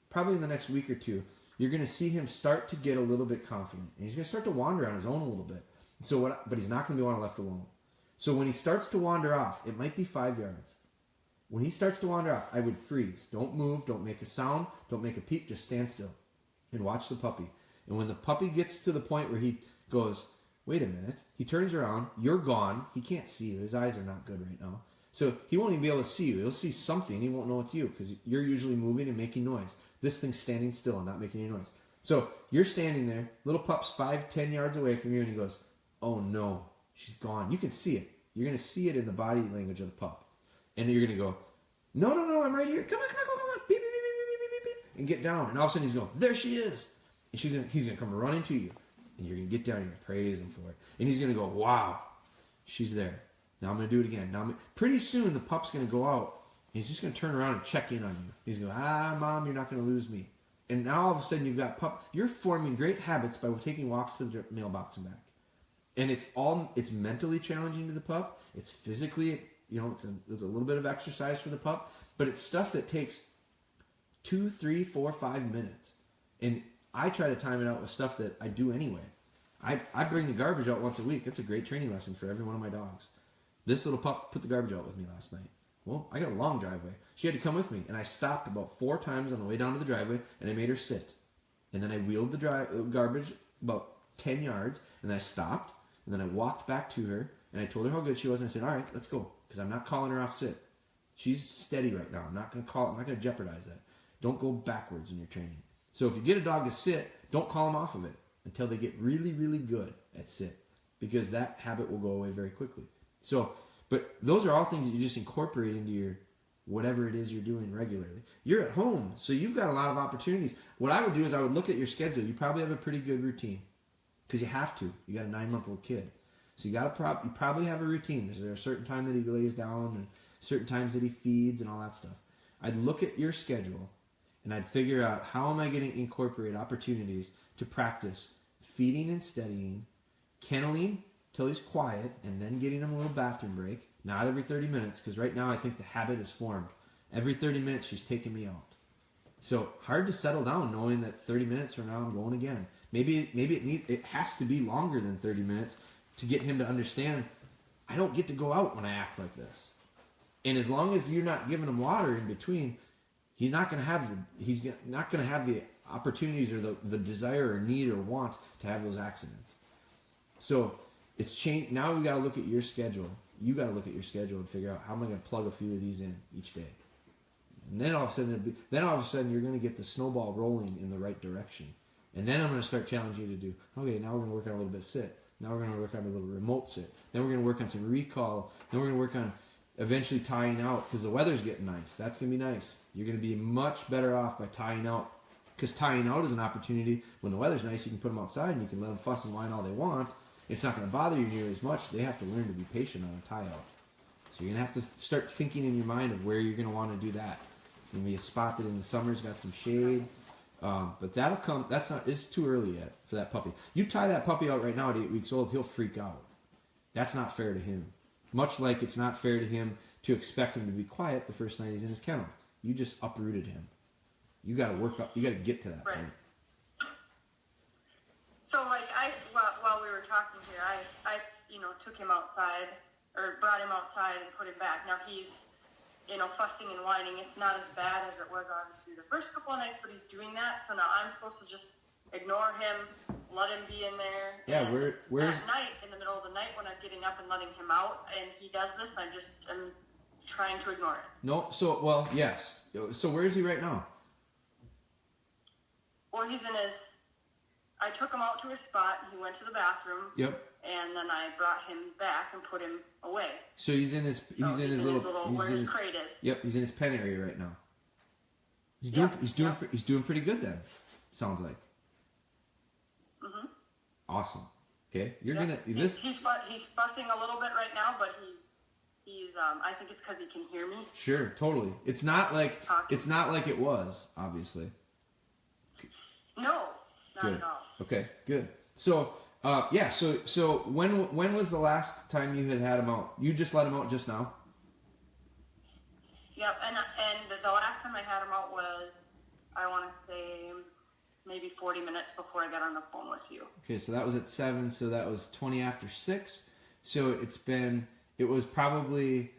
Speaker 1: probably in the next week or two, you're going to see him start to get a little bit confident. And he's going to start to wander on his own a little bit. But he's not going to be left alone. So when he starts to wander off, it might be 5 yards. When he starts to wander off, I would freeze. Don't move. Don't make a sound. Don't make a peep. Just stand still and watch the puppy. And when the puppy gets to the point where he goes, wait a minute, he turns around, you're gone. He can't see you. His eyes are not good right now. So he won't even be able to see you. He'll see something. He won't know it's you because you're usually moving and making noise. This thing's standing still and not making any noise. So you're standing there. Little pup's 5-10 yards away from you, and he goes, oh no, she's gone. You can see it. You're going to see it in the body language of the pup. And you're going to go, no, I'm right here. Come on. Beep, beep, beep, beep, beep, beep, beep. And get down. And all of a sudden he's going, there she is. And he's going to come running to you. And you're going to get down and you're going to praise him for it. And he's going to go, wow, she's there. Now I'm going to do it again. Pretty soon the pup's going to go out. And he's just going to turn around and check in on you. He's going to go, Mom, you're not going to lose me. And now all of a sudden you've got pup. You're forming great habits by taking walks to the mailbox and back. And it's mentally challenging to the pup. It's physically it's a little bit of exercise for the pup, but it's stuff that takes 2, 3, 4, 5 minutes. And I try to time it out with stuff that I do anyway. I bring the garbage out once a week. It's a great training lesson for every one of my dogs. This little pup put the garbage out with me last night. Well, I got a long driveway. She had to come with me, and I stopped about 4 times on the way down to the driveway, and I made her sit. And then I wheeled the garbage about 10 yards, and then I stopped, and then I walked back to her, and I told her how good she was, and I said, all right, let's go, because I'm not calling her off sit. She's steady right now. I'm not going to jeopardize that. Don't go backwards when you're training. So if you get a dog to sit, don't call them off of it until they get really, really good at sit, because that habit will go away very quickly. So, but those are all things that you just incorporate into your whatever it is you're doing regularly. You're at home, so you've got a lot of opportunities. What I would do is I would look at your schedule. You probably have a pretty good routine because you have to. You got a 9-month-old kid, so you probably have a routine. Is there a certain time that he lays down and certain times that he feeds and all that stuff? I'd look at your schedule and I'd figure out how am I going to incorporate opportunities to practice feeding and steadying, kenneling till he's quiet, and then getting him a little bathroom break. Not every 30 minutes, because right now I think the habit is formed. Every 30 minutes she's taking me out. So hard to settle down knowing that 30 minutes from now I'm going again. Maybe it has to be longer than 30 minutes to get him to understand I don't get to go out when I act like this. And as long as you're not giving him water in between, he's not going to have the opportunities or the desire or need or want to have those accidents. So it's changed. Now we got to look at your schedule. You got to look at your schedule and figure out how am I going to plug a few of these in each day. And then all of a sudden you're going to get the snowball rolling in the right direction. And then I'm going to start challenging you to do, okay, now we're going to work on a little bit of sit. Now we're going to work on a little remote sit. Then we're going to work on some recall. Then we're going to work on eventually tying out because the weather's getting nice. That's going to be nice. You're going to be much better off by tying out, because tying out is an opportunity. When the weather's nice, you can put them outside and you can let them fuss and whine all they want. It's not going to bother you near as much. They have to learn to be patient on a tie out. So you're going to have to start thinking in your mind of where you're going to want to do that. It's going to be a spot that in the summer's got some shade. But that'll come. It's too early yet for that puppy. You tie that puppy out right now at 8 weeks old, he'll freak out. That's not fair to him. Much like it's not fair to him to expect him to be quiet the first night he's in his kennel. You just uprooted him. You got to work up. You got to get to that point.
Speaker 2: So, like, while we were talking here, I took him outside, or brought him outside and put him back. Now he's, fussing and whining. It's not as bad as it was obviously the first couple of nights, but he's doing that. So now I'm supposed to just ignore him, let him be in there.
Speaker 1: Yeah, where's
Speaker 2: at night, in the middle of the night when I'm getting up and letting him out, and he does this, I'm trying to ignore it.
Speaker 1: No, yes. So where is he right now?
Speaker 2: Well, I took him out to his spot, and he went to the bathroom.
Speaker 1: Yep.
Speaker 2: And then I brought him back and put him away.
Speaker 1: So he's in his little
Speaker 2: where his crate is.
Speaker 1: Yep, he's in his pen area right now. He's doing pretty good then. Sounds like.
Speaker 2: Mhm.
Speaker 1: Awesome. Okay,
Speaker 2: He's fussing a little bit right now, but he's I think it's because he can hear me.
Speaker 1: Sure, totally. It's not like it was, obviously.
Speaker 2: No, not
Speaker 1: good.
Speaker 2: At all.
Speaker 1: Okay, good. So so when was the last time you had him out? You just let him out just now?
Speaker 2: Yep, and the last time I had him out was, I want to say, maybe 40 minutes before I got on the phone with you.
Speaker 1: Okay, so that was at 7, so that was 20 after 6. So it was probably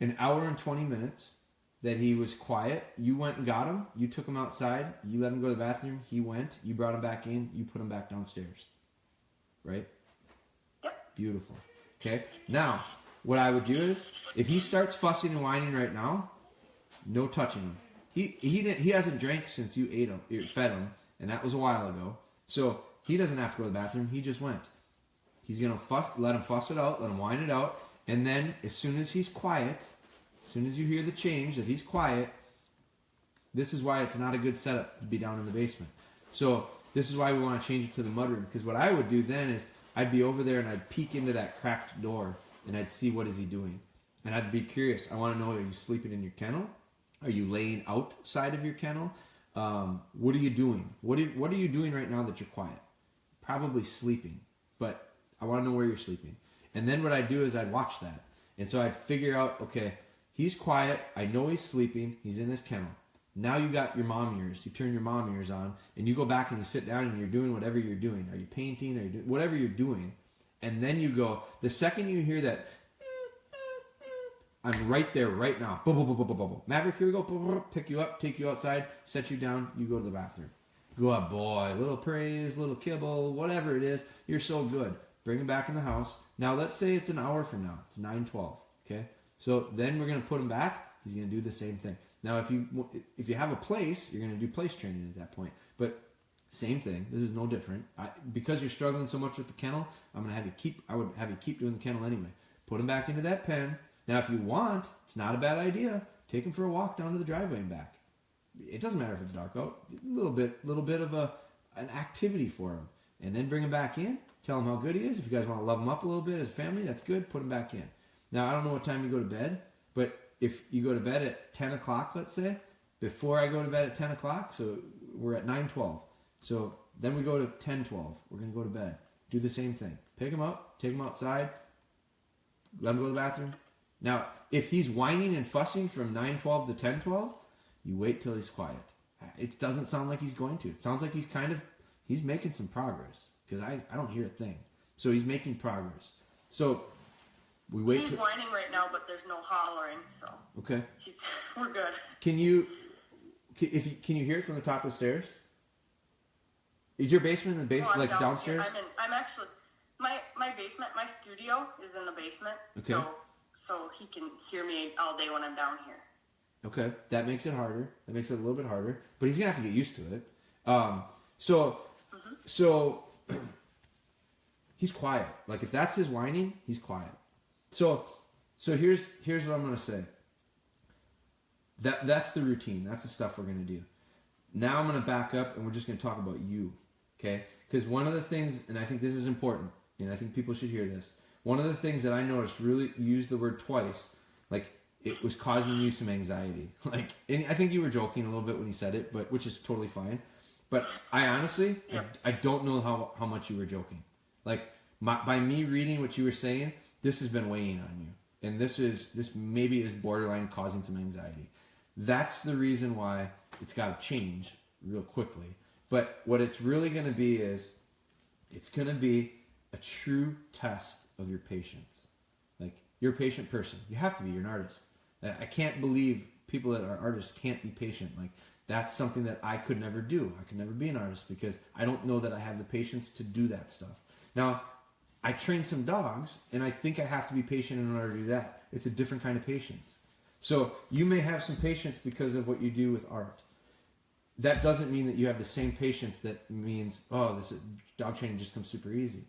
Speaker 1: an hour and 20 minutes that he was quiet. You went and got him. You took him outside. You let him go to the bathroom. He went. You brought him back in. You put him back downstairs. Right?
Speaker 2: Yep.
Speaker 1: Beautiful. Okay. Now, what I would do is, if he starts fussing and whining right now, no touching him. He hasn't drank since you fed him, and that was a while ago. So he doesn't have to go to the bathroom. He just went. He's gonna let him fuss it out, let him whine it out, and then as soon as he's quiet, as soon as you hear the change that he's quiet, this is why it's not a good setup to be down in the basement. So this is why we want to change it to the mudroom, because what I would do then is I'd be over there and I'd peek into that cracked door and I'd see what is he doing. And I'd be curious. I want to know, are you sleeping in your kennel? Are you laying outside of your kennel? What are you doing? What are you doing right now that you're quiet? Probably sleeping, but I want to know where you're sleeping. And then what I'd do is I'd watch that.
Speaker 3: And so I'd figure out, okay, he's quiet. I know he's sleeping. He's in his kennel. Now you got your mom ears. You turn your mom ears on, and you go back and you sit down and you're doing whatever you're doing. Are you painting? Are you doing whatever you're doing? And then you go, the second you hear that, I'm right there right now. Boom, boom, boom, boom, boom, boom. Maverick, here we go. Pick you up, take you outside, set you down. You go to the bathroom. Good boy. Little praise, little kibble, whatever it is. You're so good. Bring him back in the house. Now, let's say it's an hour from now. It's 9:12. Okay? So then we're going to put him back. He's going to do the same thing. Now, if you have a place, you're going to do place training at that point. But same thing. This is no different. Because you're struggling so much with the kennel, I would have you keep doing the kennel anyway. Put him back into that pen. Now, if you want, it's not a bad idea. Take him for a walk down to the driveway and back. It doesn't matter if it's dark out. A little bit of an activity for him, and then bring him back in. Tell him how good he is. If you guys want to love him up a little bit as a family, that's good. Put him back in. Now, I don't know what time you go to bed, but if you go to bed at 10 o'clock, let's say, before I go to bed at 10 o'clock, so we're at 9:12. So then we go to 10:12. We're going to go to bed. Do the same thing. Pick him up, take him outside, let him go to the bathroom. Now, if he's whining and fussing from 9:12 to 10:12, you wait till he's quiet. It doesn't sound like he's going to. It sounds like he's making some progress, because I don't hear a thing. So he's making progress. So we wait.
Speaker 2: He's whining right now, but there's no hollering. So
Speaker 3: okay,
Speaker 2: we're good.
Speaker 3: Can you hear it from the top of the stairs? Is your basement in the basement, like downstairs?
Speaker 2: I'm actually my basement, my studio is in the basement.
Speaker 3: Okay.
Speaker 2: So he can hear me all day when I'm down here.
Speaker 3: Okay, that makes it harder. That makes it a little bit harder, but he's gonna have to get used to it. So he's quiet. Like, if that's his whining, he's quiet. So here's what I'm gonna say. That's the routine. That's the stuff we're gonna do. Now I'm gonna back up, and we're just gonna talk about you, okay? Because one of the things, and I think this is important, and I think people should hear this. One of the things that I noticed, really used the word twice, like, it was causing you some anxiety. Like, and I think you were joking a little bit when you said it, but which is totally fine. But I honestly, I don't know how much you were joking. Like, by me reading what you were saying, this has been weighing on you, and this maybe is borderline causing some anxiety. That's the reason why it's got to change real quickly. But what it's really going to be is, it's going to be a true test of your patience. Like, you're a patient person. You have to be. You're an artist. I can't believe people that are artists can't be patient. Like, that's something that I could never do. I could never be an artist, because I don't know that I have the patience to do that stuff. Now, I train some dogs, and I think I have to be patient in order to do that. It's a different kind of patience. So you may have some patience because of what you do with art. That doesn't mean that you have the same patience that means, oh, this dog training just comes super easy.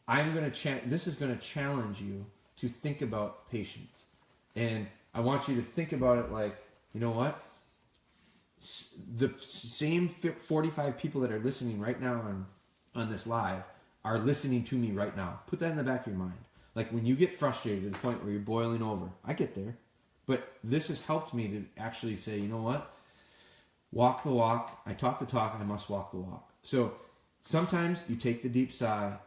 Speaker 3: This is going to challenge you to think about patience. And I want you to think about it like, you know what? The same 45 people that are listening right now on this live are listening to me right now. Put that in the back of your mind. Like, when you get frustrated to the point where you're boiling over, I get there. But this has helped me to actually say, you know what? Walk the walk. I talk the talk. I must walk the walk. So sometimes you take the deep sigh.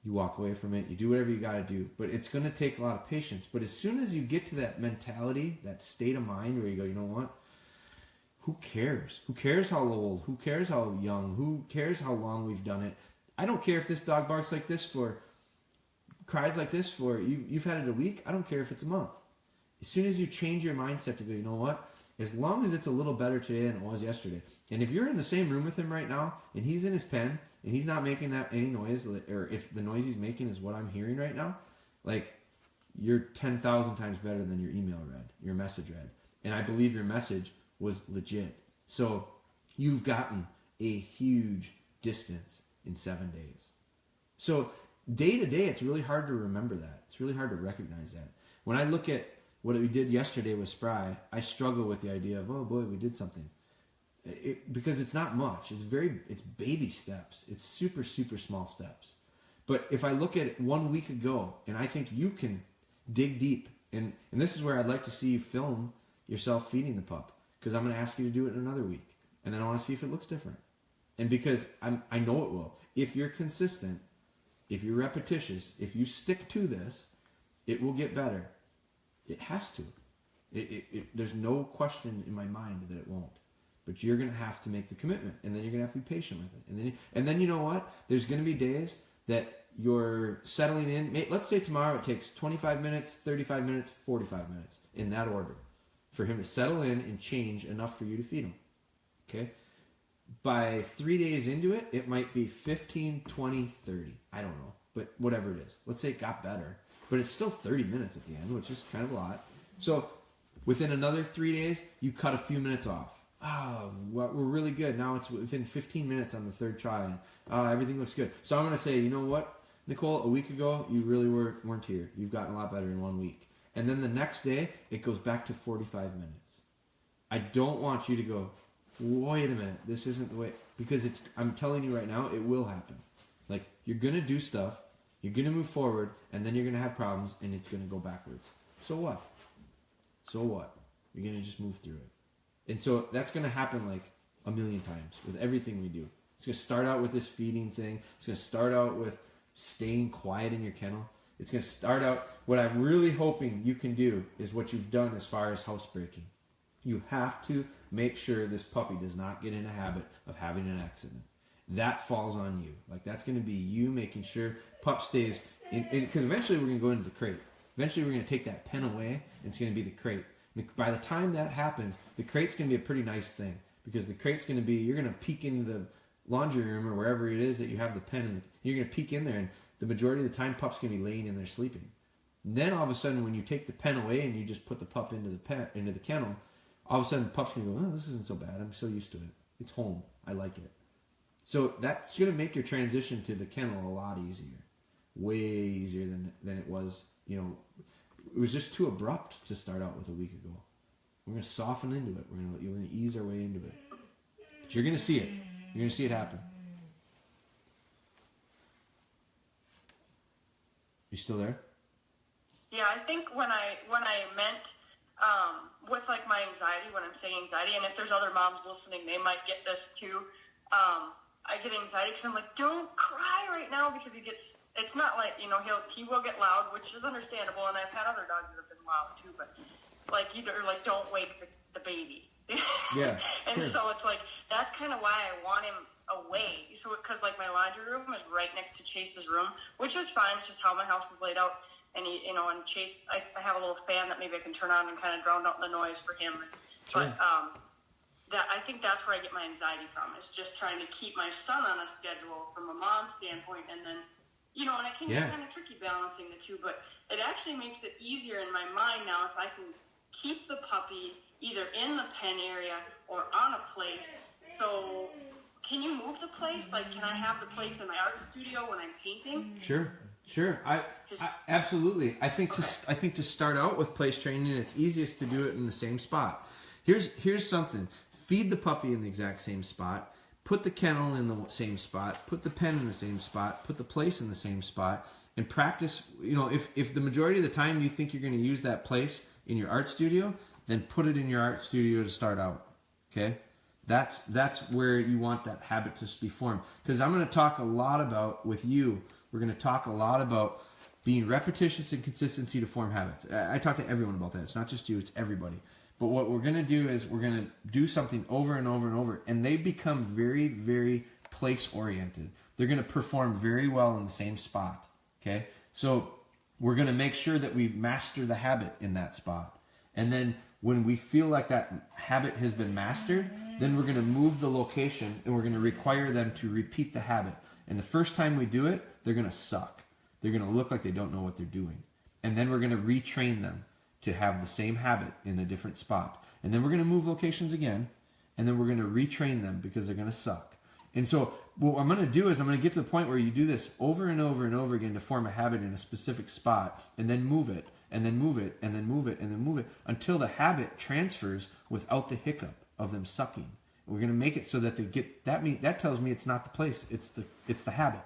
Speaker 3: You walk away from it. You do whatever you got to do. But it's going to take a lot of patience. But as soon as you get to that mentality, that state of mind where you go, you know what? Who cares? Who cares how old? Who cares how young? Who cares how long we've done it? I don't care if this dog barks like this cries like this for, you've had it a week. I don't care if it's a month. As soon as you change your mindset to go, you know what? As long as it's a little better today than it was yesterday. And if you're in the same room with him right now, and he's in his pen, and he's not making any noise, or if the noise he's making is what I'm hearing right now, like, you're 10,000 times better than your email read, your message read. And I believe your message was legit. So you've gotten a huge distance in 7 days. So day to day, it's really hard to remember that. It's really hard to recognize that. When I look at what we did yesterday with Spry, I struggle with the idea of, oh boy, we did something. Because it's not much. It's baby steps. It's super, super small steps. But if I look at it 1 week ago, and I think you can dig deep, and this is where I'd like to see you film yourself feeding the pup, because I'm going to ask you to do it in another week, and then I want to see if it looks different. And because I know it will. If you're consistent, if you're repetitious, if you stick to this, it will get better. It has to. There's no question in my mind that it won't. But you're going to have to make the commitment, and then you're going to have to be patient with it. And then you know what? There's going to be days that you're settling in. Let's say tomorrow it takes 25 minutes, 35 minutes, 45 minutes, in that order, for him to settle in and change enough for you to feed him. Okay? By 3 days into it, it might be 15, 20, 30. I don't know. But whatever it is. Let's say it got better. But it's still 30 minutes at the end, which is kind of a lot. So within another 3 days, you cut a few minutes off. Oh, we're really good. Now it's within 15 minutes on the third try, and everything looks good. So I'm going to say, you know what, Nicole, a week ago, you really weren't here. You've gotten a lot better in 1 week. And then the next day, it goes back to 45 minutes. I don't want you to go, wait a minute, this isn't the way, because I'm telling you right now, it will happen. Like, you're going to do stuff, you're going to move forward, and then you're going to have problems, and it's going to go backwards. So what? So what? You're going to just move through it. And so that's going to happen like a million times with everything we do. It's going to start out with this feeding thing. It's going to start out with staying quiet in your kennel. It's going to start out, what I'm really hoping you can do is what you've done as far as housebreaking. You have to make sure this puppy does not get in a habit of having an accident. That falls on you. Like, that's going to be you making sure pup stays in, because eventually we're going to go into the crate. Eventually we're going to take that pen away, and it's going to be the crate. By the time that happens, the crate's going to be a pretty nice thing, because the crate's going to be, you're going to peek into the laundry room or wherever it is that you have the pen, and you're going to peek in there, and the majority of the time pup's going to be laying in there sleeping. And then all of a sudden, when you take the pen away and you just put the pup into the kennel, all of a sudden the pup's going to go, oh, this isn't so bad. I'm so used to it. It's home. I like it. So that's going to make your transition to the kennel a lot easier. Way easier than it was, it was just too abrupt to start out with a week ago. We're going to soften into it. We're going to ease our way into it. But you're going to see it. You're going to see it happen. You still there?
Speaker 2: Yeah, I think when I meant with like my anxiety, when I'm saying anxiety, and if there's other moms listening, they might get this too. I get anxiety because I'm like, don't cry right now, because it's not like, he will get loud, which is understandable, and I've had other dogs that have been loud too, but like, don't wake the baby.
Speaker 3: Yeah,
Speaker 2: and
Speaker 3: sure.
Speaker 2: so it's like, that's kind of why I want him away. So, because like my laundry room is right next to Chase's room, which is fine. It's just how my house is laid out. And and Chase, I have a little fan that maybe I can turn on and kind of drown out the noise for him.
Speaker 3: Sure.
Speaker 2: But I think that's where I get my anxiety from. Is just trying to keep my son on a schedule from a mom's standpoint, and then and it can get kind of tricky balancing the two. But it actually makes it easier in my mind now if I can keep the puppy either in the pen area or on a place. So, can you move the place? Like, can I have the place in my art studio when I'm painting?
Speaker 3: Sure. I absolutely. I think to start out with place training, it's easiest to do it in the same spot. Here's something. Feed the puppy in the exact same spot. Put the kennel in the same spot. Put the pen in the same spot. Put the place in the same spot. And practice. If the majority of the time you think you're going to use that place in your art studio, then put it in your art studio to start out. Okay. That's where you want that habit to be formed. Because I'm going to talk a lot about, with you, we're going to talk a lot about being repetitious and consistency to form habits. I talk to everyone about that. It's not just you, it's everybody. But what we're going to do is we're going to do something over and over and over, and they become very, very place-oriented. They're going to perform very well in the same spot. Okay? So we're going to make sure that we master the habit in that spot. And then when we feel like that habit has been mastered, then we're going to move the location, and we're going to require them to repeat the habit. And the first time we do it, they're going to suck. They're going to look like they don't know what they're doing. And then we're going to retrain them to have the same habit in a different spot. And then we're going to move locations again, and then we're going to retrain them because they're going to suck. And so what I'm going to do is I'm going to get to the point where you do this over and over and over again to form a habit in a specific spot, and then move it, and then move it, and then move it, and then move it, until the habit transfers without the hiccup of them sucking. We're going to make it so that they get that. That tells me it's not the place, it's the habit.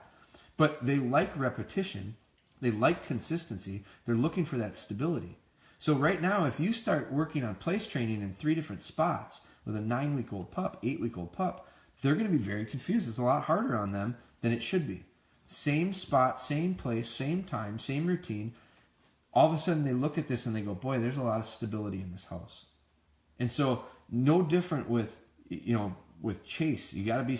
Speaker 3: But they like repetition, they like consistency, they're looking for that stability. So right now, if you start working on place training in 3 different spots with a 9-week-old pup, 8-week-old pup, they're going to be very confused. It's a lot harder on them than it should be. same spot, same place, same time, same routine. All of a sudden they look at this and they go, boy, there's a lot of stability in this house. And so no different with, with Chase. You gotta be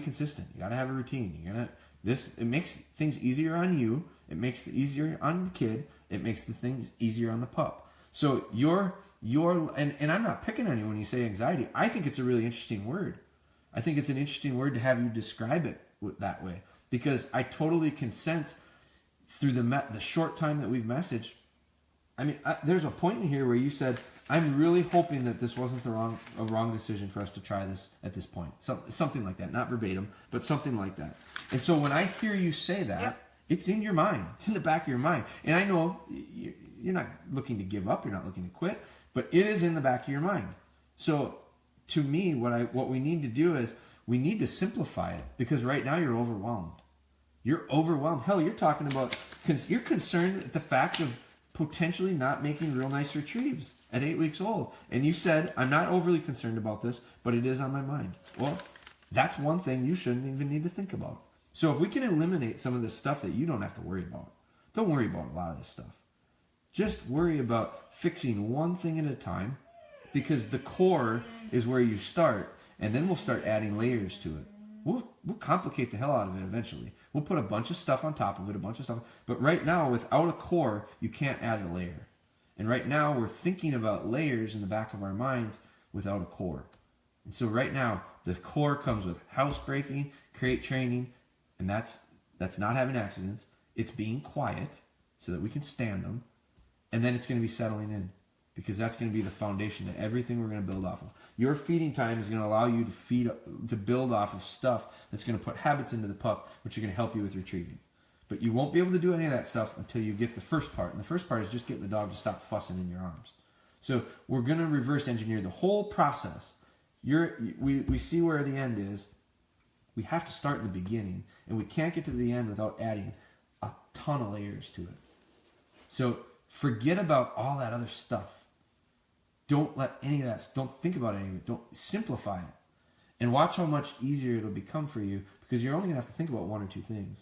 Speaker 3: consistent. You gotta have a routine. It makes things easier on you. It makes it easier on the kid. It makes the things easier on the pup. So and I'm not picking on you when you say anxiety. I think it's a really interesting word. I think it's an interesting word to have you describe it that way, because I totally can sense through the short time that we've messaged. I mean, there's a point in here where you said, I'm really hoping that this wasn't a wrong decision for us to try this at this point. Something like that, not verbatim, but something like that. And so when I hear you say that, it's in your mind. It's in the back of your mind. And I know you're not looking to give up. You're not looking to quit, but it is in the back of your mind. So to me, what we need to do is we need to simplify it, because right now you're overwhelmed. You're overwhelmed. Hell, you're talking about, you're concerned at the fact of potentially not making real nice retrieves at 8 weeks old. And you said, I'm not overly concerned about this, but it is on my mind. Well, that's one thing you shouldn't even need to think about. So if we can eliminate some of this stuff that you don't have to worry about, don't worry about a lot of this stuff. Just worry about fixing one thing at a time, because the core is where you start, and then we'll start adding layers to it. We'll complicate the hell out of it eventually. We'll put a bunch of stuff on top of it, But right now, without a core, you can't add a layer. And right now, we're thinking about layers in the back of our minds without a core. And so right now, the core comes with housebreaking, crate training, and that's not having accidents. It's being quiet so that we can stand them. And then it's going to be settling in, because that's going to be the foundation to everything we're going to build off of. Your feeding time is going to allow you to build off of stuff that's going to put habits into the pup, which are going to help you with retrieving. But you won't be able to do any of that stuff until you get the first part. And the first part is just getting the dog to stop fussing in your arms. So we're going to reverse engineer the whole process. We see where the end is. We have to start in the beginning, and we can't get to the end without adding a ton of layers to it. So forget about all that other stuff. Don't let any of that, don't think about any of it. Don't simplify it. And watch how much easier it'll become for you, because you're only going to have to think about one or two things.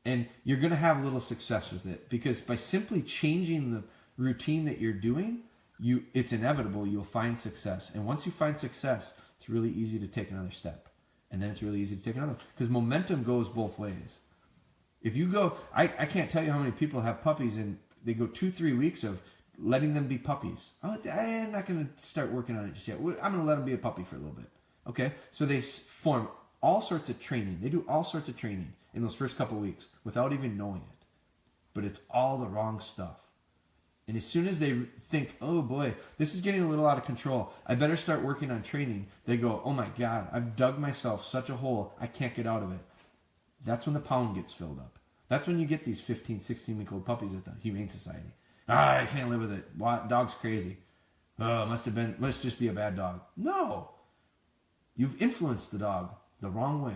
Speaker 3: And you're going to have a little success with it, because by simply changing the routine that you're doing, it's inevitable you'll find success. And once you find success, it's really easy to take another step. And then it's really easy to take another, because momentum goes both ways. If you go, I can't tell you how many people have puppies and they go 2-3 weeks of letting them be puppies. I'm not going to start working on it just yet. I'm going to let them be a puppy for a little bit. Okay? So they form all sorts of training. They do all sorts of training in those first couple weeks without even knowing it. But it's all the wrong stuff. And as soon as they think, oh boy, this is getting a little out of control, I better start working on training, they go, oh my God, I've dug myself such a hole, I can't get out of it. That's when the pound gets filled up. That's when you get these 15, 16-week-old puppies at the Humane Society. I can't live with it. Dog's crazy. Must just be a bad dog. No. You've influenced the dog the wrong way.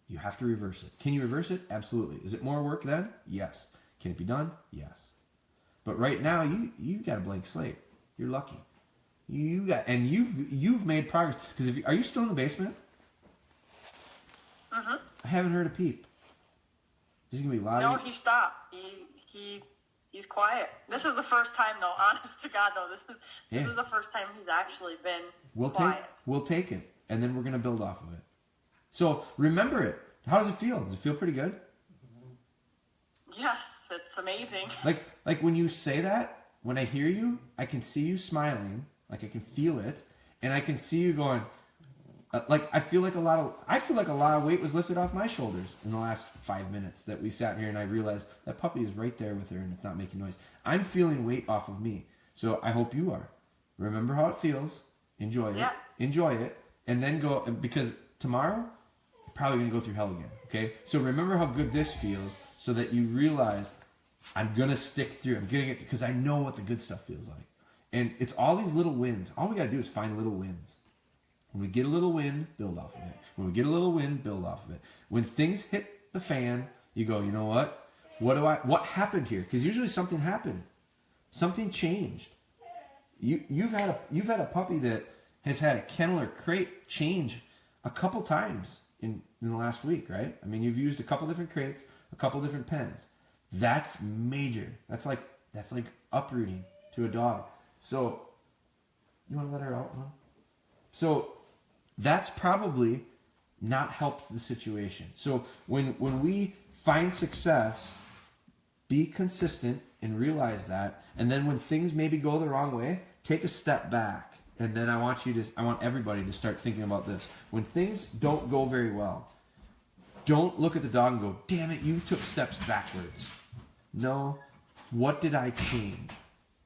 Speaker 3: You have to reverse it. Can you reverse it? Absolutely. Is it more work then? Yes. Can it be done? Yes. But right now, you got a blank slate. You're lucky. You've made progress. Because are you still in the basement?
Speaker 2: Uh-huh.
Speaker 3: I haven't heard a peep. Is he gonna be loud?
Speaker 2: No, he stopped. He's quiet. This is the first time, though. Honest to God, though, this is the first time he's actually been quiet.
Speaker 3: We'll take it, and then we're gonna build off of it. So remember it. How does it feel? Does it feel pretty good?
Speaker 2: Yes, it's amazing.
Speaker 3: Like when you say that, when I hear you, I can see you smiling. Like I can feel it, and I can see you going. I feel like a lot of weight was lifted off my shoulders in the last 5 minutes that we sat here, and I realized that puppy is right there with her and it's not making noise. I'm feeling weight off of me. So I hope you are. Remember how it feels. Enjoy it.
Speaker 2: Yeah.
Speaker 3: Enjoy it. And then go, because tomorrow, you're probably going to go through hell again. Okay? So remember how good this feels so that you realize I'm going to stick through. I'm getting it because I know what the good stuff feels like. And it's all these little wins. All we got to do is find little wins. When we get a little win, build off of it. When we get a little win, build off of it. When things hit the fan, you go, you know what? What happened here? Because usually something happened. Something changed. You've had a puppy that has had a kennel or crate change a couple times in the last week, right? I mean, you've used a couple different crates, a couple different pens. That's major. That's like uprooting to a dog. So you want to let her out, Mom? So that's probably not helped the situation. So when we find success, be consistent and realize that. And then when things maybe go the wrong way, take a step back. And then I want everybody to start thinking about this. When things don't go very well, don't look at the dog and go, damn it, you took steps backwards. No, what did I change?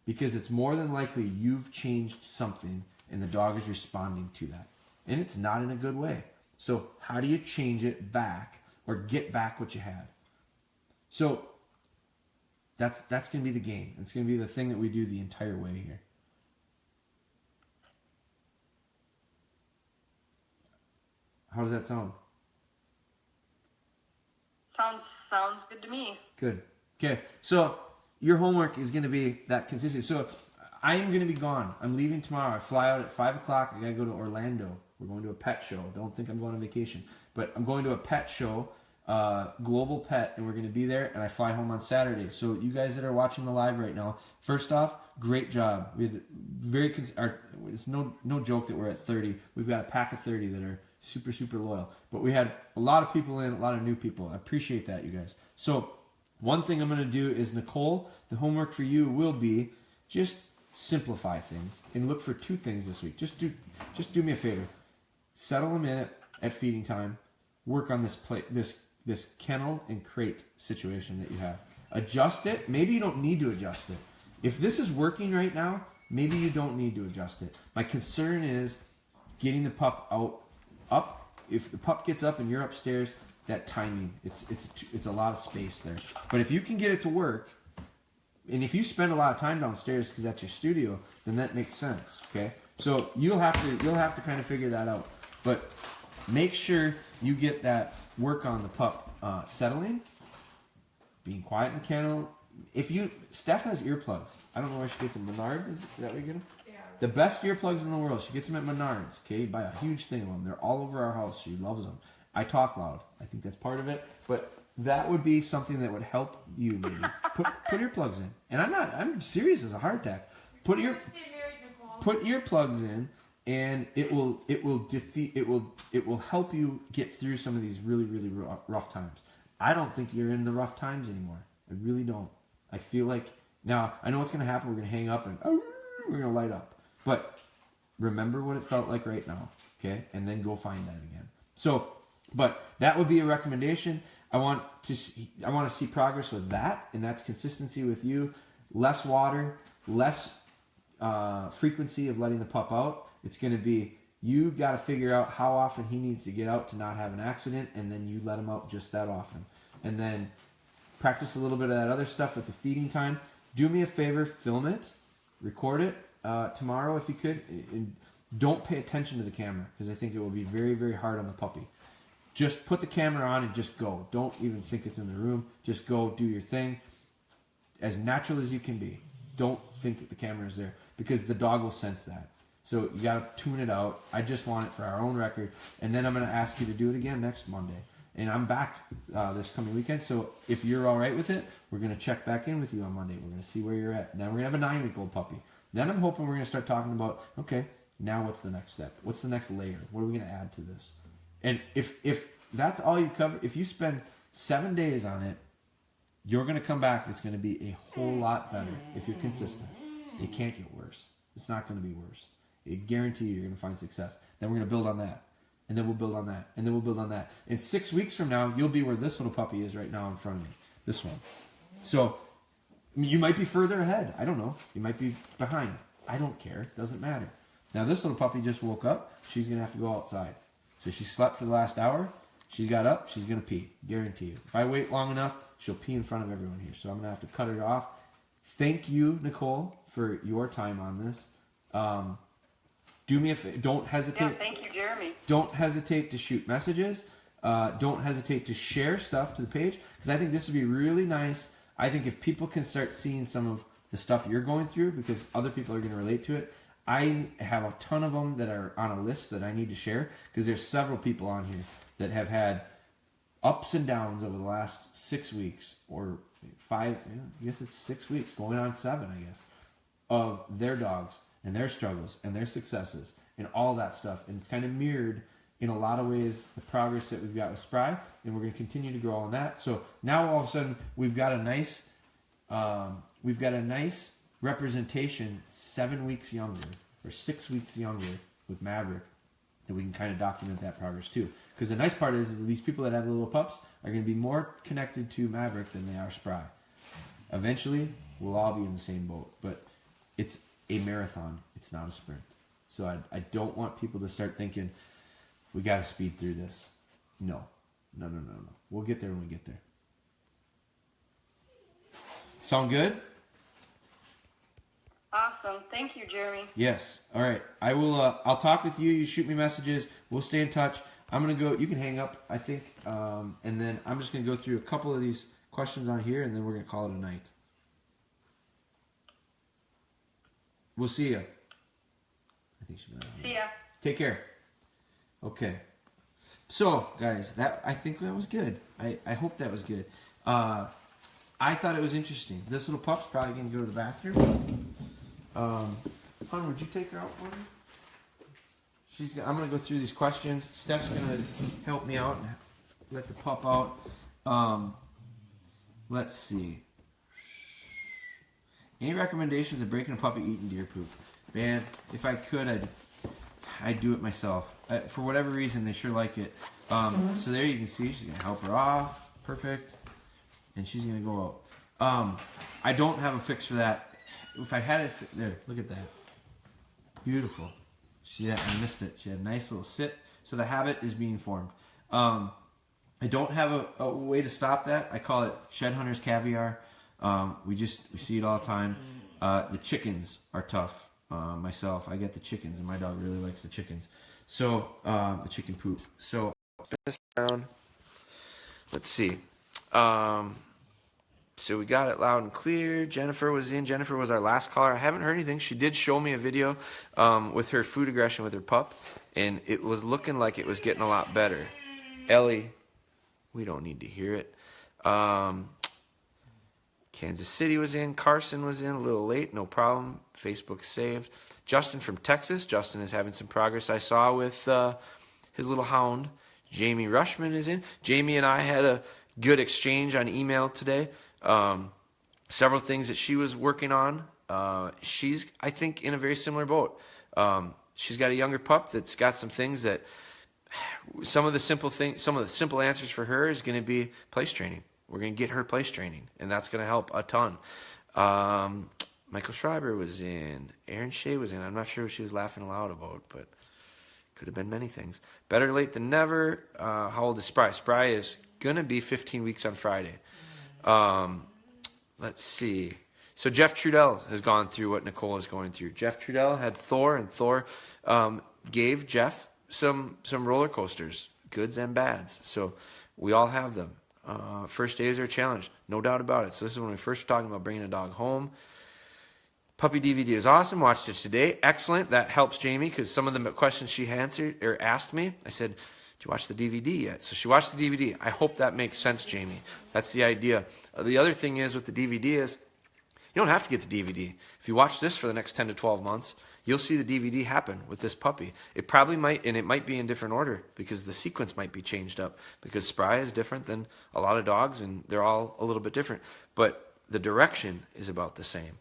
Speaker 3: Because it's more than likely you've changed something and the dog is responding to that. And it's not in a good way. So how do you change it back or get back what you had? So that's going to be the game. It's going to be the thing that we do the entire way here. How does that sound?
Speaker 2: Sounds good to me.
Speaker 3: Good. Okay. So your homework is going to be that consistency. So I am going to be gone. I'm leaving tomorrow. I fly out at 5 o'clock. I got to go to Orlando. We're going to a pet show. Don't think I'm going on vacation. But I'm going to a pet show, Global Pet, and we're going to be there, and I fly home on Saturday. So you guys that are watching the live right now, first off, great job. We had it's no joke that we're at 30. We've got a pack of 30 that are super, super loyal. But we had a lot of people in, a lot of new people. I appreciate that, you guys. So one thing I'm going to do is, Nicole, the homework for you will be just simplify things and look for 2 things this week. Just do me a favor. Settle them in at feeding time. Work on this kennel and crate situation that you have. Adjust it. Maybe you don't need to adjust it. If this is working right now, maybe you don't need to adjust it. My concern is getting the pup up. If the pup gets up and you're upstairs, that timing, it's a lot of space there. But if you can get it to work, and if you spend a lot of time downstairs because that's your studio, then that makes sense. Okay, so you'll have to kind of figure that out. But make sure you get that work on the pup settling, being quiet in the kennel. Steph has earplugs. I don't know where she gets them. Menards, is that where you get them? Yeah. The best earplugs in the world. She gets them at Menards. Okay, buy a huge thing of them. They're all over our house. She loves them. I talk loud. I think that's part of it. But that would be something that would help you maybe. Put earplugs in. And I'm serious as a heart attack. Put earplugs in, and it will help you get through some of these really, really rough times. I don't think you're in the rough times anymore. I really don't. I feel like now I know what's going to happen. We're going to hang up and we're going to light up. But remember what it felt like right now, okay? And then go find that again. So, but that would be a recommendation. I want to see progress with that, and that's consistency with you. Less water, less frequency of letting the pup out. It's going to be you got to figure out how often he needs to get out to not have an accident, and then you let him out just that often. And then practice a little bit of that other stuff with the feeding time. Do me a favor, film it, record it tomorrow if you could. And don't pay attention to the camera because I think it will be very, very hard on the puppy. Just put the camera on and just go. Don't even think it's in the room. Just go do your thing as natural as you can be. Don't think that the camera is there because the dog will sense that. So you got to tune it out. I just want it for our own record. And then I'm going to ask you to do it again next Monday. And I'm back this coming weekend. So if you're all right with it, we're going to check back in with you on Monday. We're going to see where you're at. Now we're going to have a 9-week-old puppy. Then I'm hoping we're going to start talking about, okay, now what's the next step? What's the next layer? What are we going to add to this? And if that's all you cover, if you spend 7 days on it, you're going to come back. It's going to be a whole lot better if you're consistent. It can't get worse. It's not going to be worse. I guarantee you're going to find success. Then we're going to build on that. And then we'll build on that. And then we'll build on that. And 6 weeks from now, you'll be where this little puppy is right now in front of me. This one. So you might be further ahead. I don't know. You might be behind. I don't care. It doesn't matter. Now this little puppy just woke up. She's going to have to go outside. So she slept for the last hour. She got up. She's going to pee. Guarantee you. If I wait long enough, she'll pee in front of everyone here. So I'm going to have to cut her off. Thank you, Nicole, for your time on this. Do me a favor. Don't hesitate.
Speaker 2: Yeah, thank you, Jeremy.
Speaker 3: Don't hesitate to shoot messages. Don't hesitate to share stuff to the page because I think this would be really nice. I think if people can start seeing some of the stuff you're going through because other people are going to relate to it. I have a ton of them that are on a list that I need to share because there's several people on here that have had ups and downs over the last 6 weeks or 5, I guess it's 6 weeks, going on 7, I guess, of their dogs and their struggles and their successes and all that stuff. And it's kind of mirrored in a lot of ways the progress that we've got with Spry, and we're going to continue to grow on that. So now all of a sudden we've got a nice representation 7 weeks younger or 6 weeks younger with Maverick, and we can kind of document that progress too. Because the nice part is these people that have the little pups are going to be more connected to Maverick than they are Spry. Eventually, we'll all be in the same boat, but it's a marathon. It's not a sprint. So I don't want people to start thinking, we got to speed through this. No. We'll get there when we get there. Sound good?
Speaker 2: Awesome. Thank you, Jeremy.
Speaker 3: Yes. All right. I will. I'll talk with you. You shoot me messages. We'll stay in touch. I'm gonna go. You can hang up, I think, and then I'm just gonna go through a couple of these questions on here, and then we're gonna call it a night. We'll see you. I think she might.
Speaker 2: See ya.
Speaker 3: Take care. Okay. So, guys, I think that was good. I hope that was good. I thought it was interesting. This little pup's probably gonna go to the bathroom. Hon, would you take her out for me? I'm going to go through these questions. Steph's going to help me out and let the pup out. Let's see. Any recommendations of breaking a puppy eating deer poop? Man, if I could, I'd do it myself. For whatever reason, they sure like it. So there you can see she's going to help her off. Perfect. And she's going to go out. I don't have a fix for that. If I had it, there, look at that. Beautiful. I missed it. She had a nice little sit. So the habit is being formed. I don't have a way to stop that. I call it Shed Hunter's Caviar. We see it all the time. The chickens are tough. Myself, I get the chickens, and my dog really likes the chickens. So the chicken poop. So spin this around. Let's see. So we got it loud and clear. Jennifer was in. Jennifer was our last caller. I haven't heard anything. She did show me a video with her food aggression with her pup, and it was looking like it was getting a lot better. Ellie, we don't need to hear it. Kansas City was in. Carson was in. A little late. No problem. Facebook saved. Justin from Texas. Justin is having some progress I saw with his little hound. Jamie Rushman is in. Jamie and I had a good exchange on email today. Several things that she was working on. She's, I think, in a very similar boat. She's got a younger pup that's got some things that some of the simple answers for her is going to be place training. We're going to get her place training, and that's going to help a ton. Michael Schreiber was in. Aaron Shea was in. I'm not sure what she was laughing aloud about, but could have been many things. Better late than never. How old is Spry? Spry is going to be 15 weeks on Friday. Let's see. So Jeff Trudell has gone through what Nicole is going through. Jeff Trudell had Thor, and Thor gave Jeff some roller coasters, goods and bads. So we all have them. First days are a challenge, no doubt about it. So this is when we first talking about bringing a dog home. Puppy DVD is awesome. Watched it today. Excellent. That helps Jamie because some of the questions she answered or asked me, I said, did you watch the DVD yet? So she watched the DVD. I hope that makes sense, Jamie. That's the idea. The other thing is with the DVD is you don't have to get the DVD. If you watch this for the next 10 to 12 months, you'll see the DVD happen with this puppy. It probably might, and it might be in different order because the sequence might be changed up because Spry is different than a lot of dogs, and they're all a little bit different. But the direction is about the same.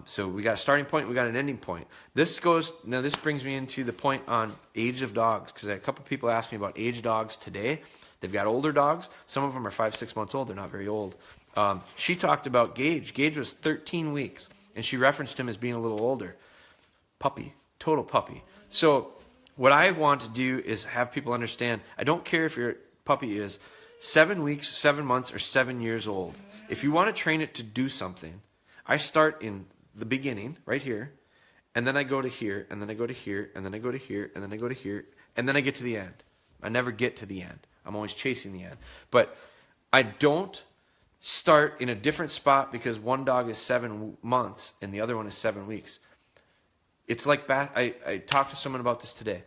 Speaker 3: So we got a starting point, we got an ending point. This brings me into the point on age of dogs, because a couple people asked me about age dogs today. They've got older dogs. Some of them are 5-6 months old. They're not very old. She talked about Gage. Gage was 13 weeks, and she referenced him as being a little older. Puppy, total puppy. So what I want to do is have people understand, I don't care if your puppy is 7 weeks, 7 months, or 7 years old. If you want to train it to do something, I start in the beginning, right here, and then I go to here, and then I go to here, and then I go to here, and then I go to here, and then I get to the end. I never get to the end. I'm always chasing the end. But I don't start in a different spot because one dog is 7 months and the other one is 7 weeks. It's like, I talked to someone about this today.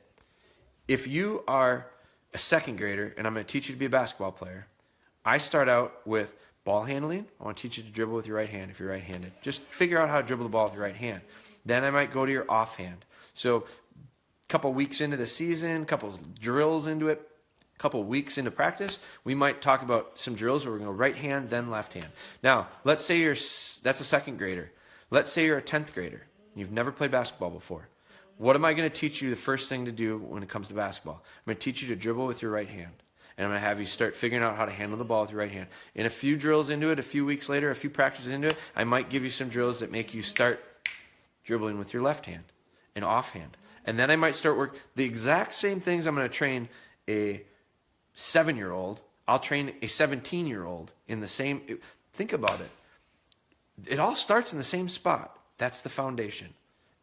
Speaker 3: If you are a second grader and I'm going to teach you to be a basketball player, I start out with ball handling. I want to teach you to dribble with your right hand if you're right-handed. Just figure out how to dribble the ball with your right hand. Then I might go to your offhand. So a couple weeks into the season, a couple drills into it, a couple weeks into practice, we might talk about some drills where we're going to go right hand, then left hand. Now, let's say that's a second grader. Let's say you're a 10th grader. You've never played basketball before. What am I going to teach you the first thing to do when it comes to basketball? I'm going to teach you to dribble with your right hand. And I'm going to have you start figuring out how to handle the ball with your right hand. In a few drills into it, a few weeks later, a few practices into it, I might give you some drills that make you start dribbling with your left hand and offhand. And then I might start work the exact same things I'm going to train a 7-year-old. I'll train a 17-year-old in the same. Think about it. It all starts in the same spot. That's the foundation.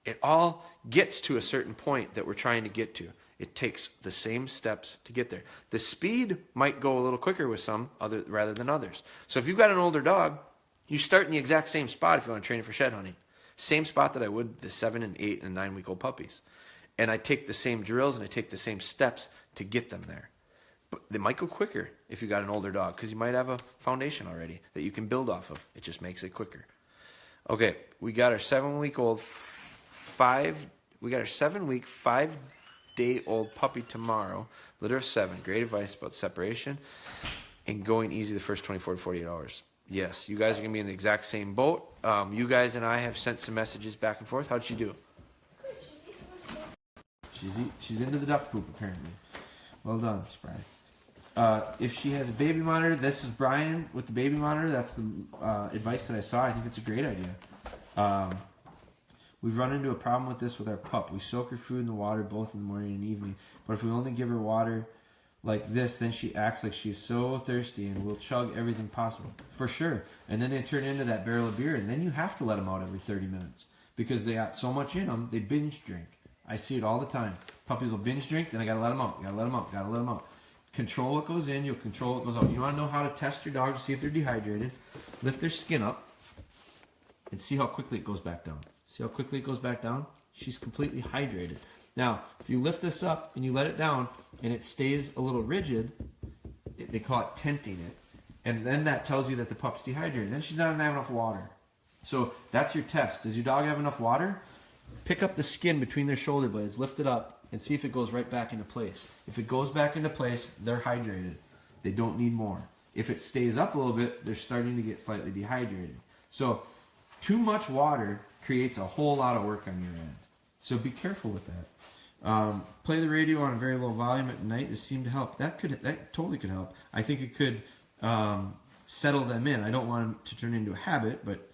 Speaker 3: It all gets to a certain point that we're trying to get to. It takes the same steps to get there. The speed might go a little quicker with some rather than others. So if you've got an older dog, you start in the exact same spot if you want to train it for shed hunting. Same spot that I would the 7 and 8 and 9-week-old puppies. And I take the same drills and I take the same steps to get them there. But they might go quicker if you got an older dog because you might have a foundation already that you can build off of. It just makes it quicker. Okay, we got our 7-week-old we got our 7-week, 5-day-old puppy tomorrow. Litter of 7. Great advice about separation and going easy the first 24 to 48 hours. Yes, you guys are going to be in the exact same boat. You guys and I have sent some messages back and forth. How'd she do? She's into the duck poop, apparently. Well done, Spry. If she has a baby monitor, this is Brian with the baby monitor. That's the advice that I saw. I think it's a great idea. We've run into a problem with this with our pup. We soak her food in the water both in the morning and evening. But if we only give her water like this, then she acts like she's so thirsty and will chug everything possible. For sure. And then they turn into that barrel of beer. And then you have to let them out every 30 minutes. Because they got so much in them, they binge drink. I see it all the time. Puppies will binge drink, then I gotta let them out. Gotta let them out. Gotta let them out. Control what goes in, you'll control what goes out. You wanna know how to test your dog to see if they're dehydrated? Lift their skin up and see how quickly it goes back down. See how quickly it goes back down? She's completely hydrated. Now, if you lift this up and you let it down and it stays a little rigid, they call it tenting it. And then that tells you that the pup's dehydrated. Then she's not gonna have enough water. So that's your test. Does your dog have enough water? Pick up the skin between their shoulder blades, lift it up, and see if it goes right back into place. If it goes back into place, they're hydrated. They don't need more. If it stays up a little bit, they're starting to get slightly dehydrated. So too much water creates a whole lot of work on your end. So be careful with that. Play the radio on a very low volume at night. This seemed to help. That totally could help. I think it could settle them in. I don't want them to turn into a habit, but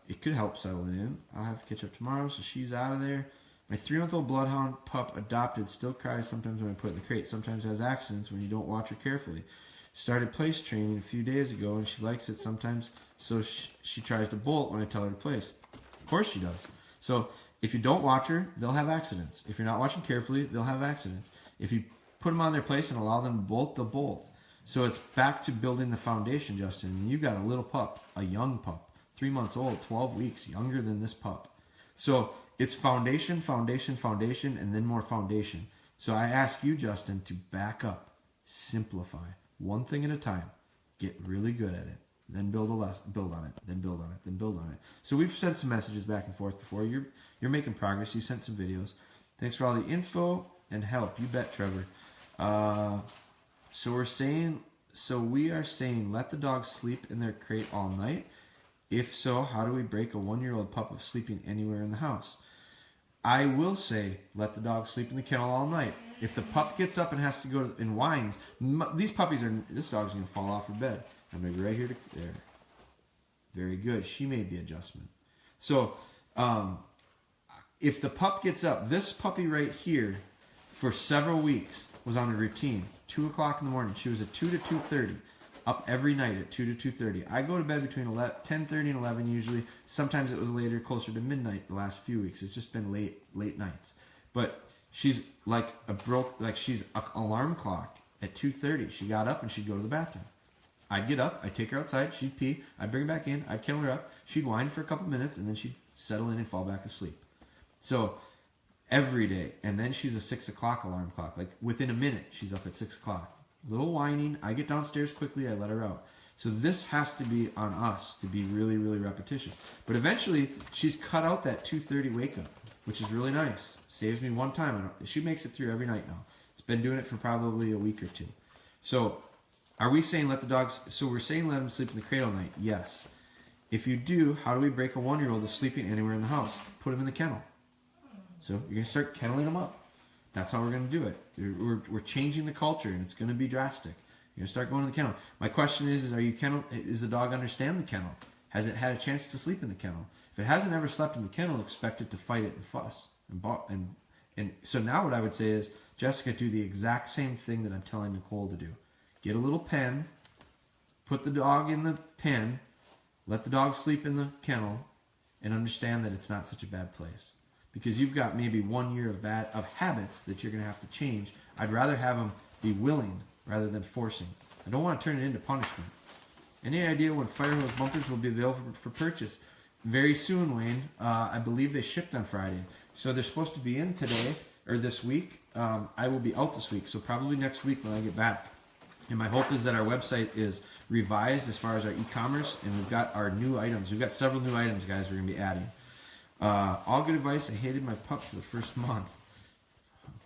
Speaker 3: it could help settle it in. I'll have to catch up tomorrow, so she's out of there. My 3-month-old bloodhound pup adopted still cries sometimes when I put it in the crate. Sometimes has accidents when you don't watch her carefully. Started place training a few days ago, and she likes it sometimes, so she tries to bolt when I tell her to place. Of course she does. So if you don't watch her, they'll have accidents. If you're not watching carefully, they'll have accidents. If you put them on their place and allow them to bolt, they'll bolt. So it's back to building the foundation, Justin. And you've got a little pup, a young pup, 3 months old, 12 weeks, younger than this pup. So it's foundation, foundation, foundation, and then more foundation. So I ask you, Justin, to back up, simplify, one thing at a time, get really good at it, then build on it, then build on it, then build on it. So we've sent some messages back and forth before. You're making progress. You sent some videos. Thanks for all the info and help. You bet, Trevor. So we are saying let the dog sleep in their crate all night. If so, how do we break a 1-year-old pup of sleeping anywhere in the house? I will say let the dog sleep in the kennel all night. If the pup gets up and has to go and whines, this dog's going to fall off her bed. I'm going to be right here there. Very good. She made the adjustment. So if the pup gets up, this puppy right here for several weeks was on a routine. 2 o'clock in the morning. She was at 2 to 2:30. Up every night at 2 to 2:30. I go to bed between 10:30 and 11 usually. Sometimes it was later, closer to midnight the last few weeks. It's just been late nights. But she's like she's an alarm clock at 2:30. She got up and she'd go to the bathroom. I'd get up, I'd take her outside, she'd pee, I'd bring her back in, I'd kennel her up, she'd whine for a couple minutes, and then she'd settle in and fall back asleep. So every day. And then she's a 6 o'clock alarm clock. Like within a minute, she's up at 6 o'clock. Little whining. I get downstairs quickly. I let her out. So this has to be on us to be really, really repetitious. But eventually, she's cut out that 2:30 wake up, which is really nice. Saves me one time. She makes it through every night now. It's been doing it for probably a week or two. So are we saying let the dogs, so we're saying let them sleep in the crate all night? Yes. If you do, how do we break a 1-year-old of sleeping anywhere in the house? Put him in the kennel. So you're going to start kenneling them up. That's how we're going to do it. We're changing the culture, and it's going to be drastic. You're going to start going to the kennel. My question is are you kennel? Is the dog understand the kennel? Has it had a chance to sleep in the kennel? If it hasn't ever slept in the kennel, expect it to fight it and fuss. And so now what I would say is, Jessica, do the exact same thing that I'm telling Nicole to do. Get a little pen, put the dog in the pen, let the dog sleep in the kennel, and understand that it's not such a bad place. Because you've got maybe 1 year of habits that you're going to have to change. I'd rather have them be willing rather than forcing. I don't want to turn it into punishment. Any idea when fire hose bumpers will be available for purchase? Very soon, Wayne. I believe they shipped on Friday. So they're supposed to be in today or this week. I will be out this week, so probably next week when I get back. And my hope is that our website is revised as far as our e-commerce, and we've got our new items. We've got several new items, guys, we're going to be adding. All good advice. I hated my pup for the first month.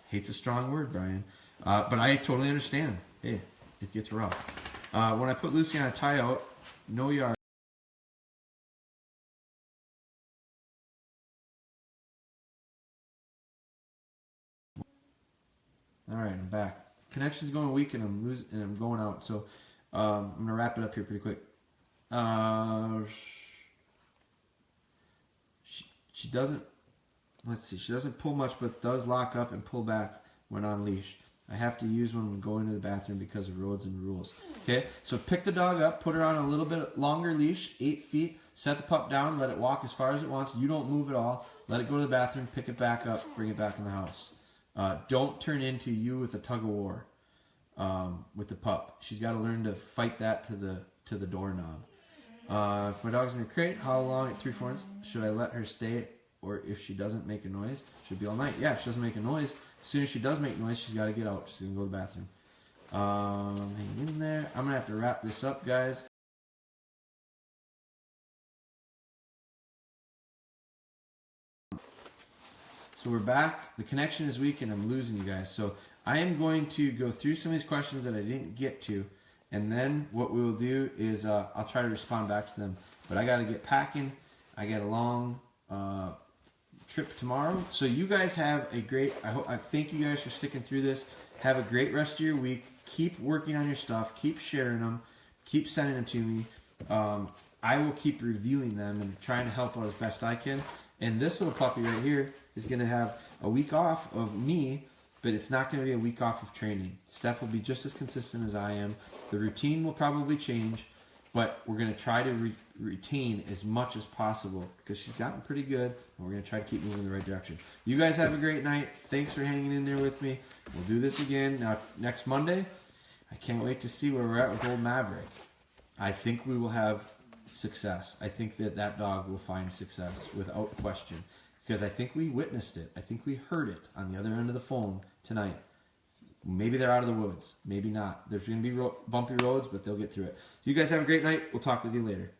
Speaker 3: Hate's a strong word, Brian. But I totally understand. Hey, it gets rough. When I put Lucy on a tie out, no yard. All right, I'm back. Connection's going weak, and I'm going out. So I'm gonna wrap it up here pretty quick. She doesn't. Let's see. She doesn't pull much, but does lock up and pull back when on leash. I have to use one when going to the bathroom because of roads and rules. Okay, so pick the dog up, put her on a little bit longer leash, 8 feet. Set the pup down, let it walk as far as it wants. You don't move at all. Let it go to the bathroom, pick it back up, bring it back in the house. Don't turn into you with a tug of war with the pup. She's got to learn to fight that to the doorknob. If my dog's in the crate, how long? At 3-4 months, should I let her stay? Or if she doesn't make a noise, should be all night. Yeah, if she doesn't make a noise, as soon as she does make noise, she's got to get out. She's going to go to the bathroom. Hang in there. I'm going to have to wrap this up, guys. So we're back. The connection is weak and I'm losing you guys. So I am going to go through some of these questions that I didn't get to. And then what we will do is I'll try to respond back to them. But I got to get packing. I got a long trip tomorrow. So you guys have a great, I thank you guys for sticking through this. Have a great rest of your week. Keep working on your stuff. Keep sharing them. Keep sending them to me. I will keep reviewing them and trying to help out as best I can. And this little puppy right here is going to have a week off of me, but it's not going to be a week off of training. Steph will be just as consistent as I am. The routine will probably change, but we're going to try to retain as much as possible because she's gotten pretty good, and we're going to try to keep moving in the right direction. You guys have a great night. Thanks for hanging in there with me. We'll do this again now next Monday. I can't wait to see where we're at with old Maverick. I think we will have success. I think that dog will find success without question because I think we witnessed it. I think we heard it on the other end of the phone tonight. Maybe they're out of the woods. Maybe not. There's going to be bumpy roads, but they'll get through it. You guys have a great night. We'll talk with you later.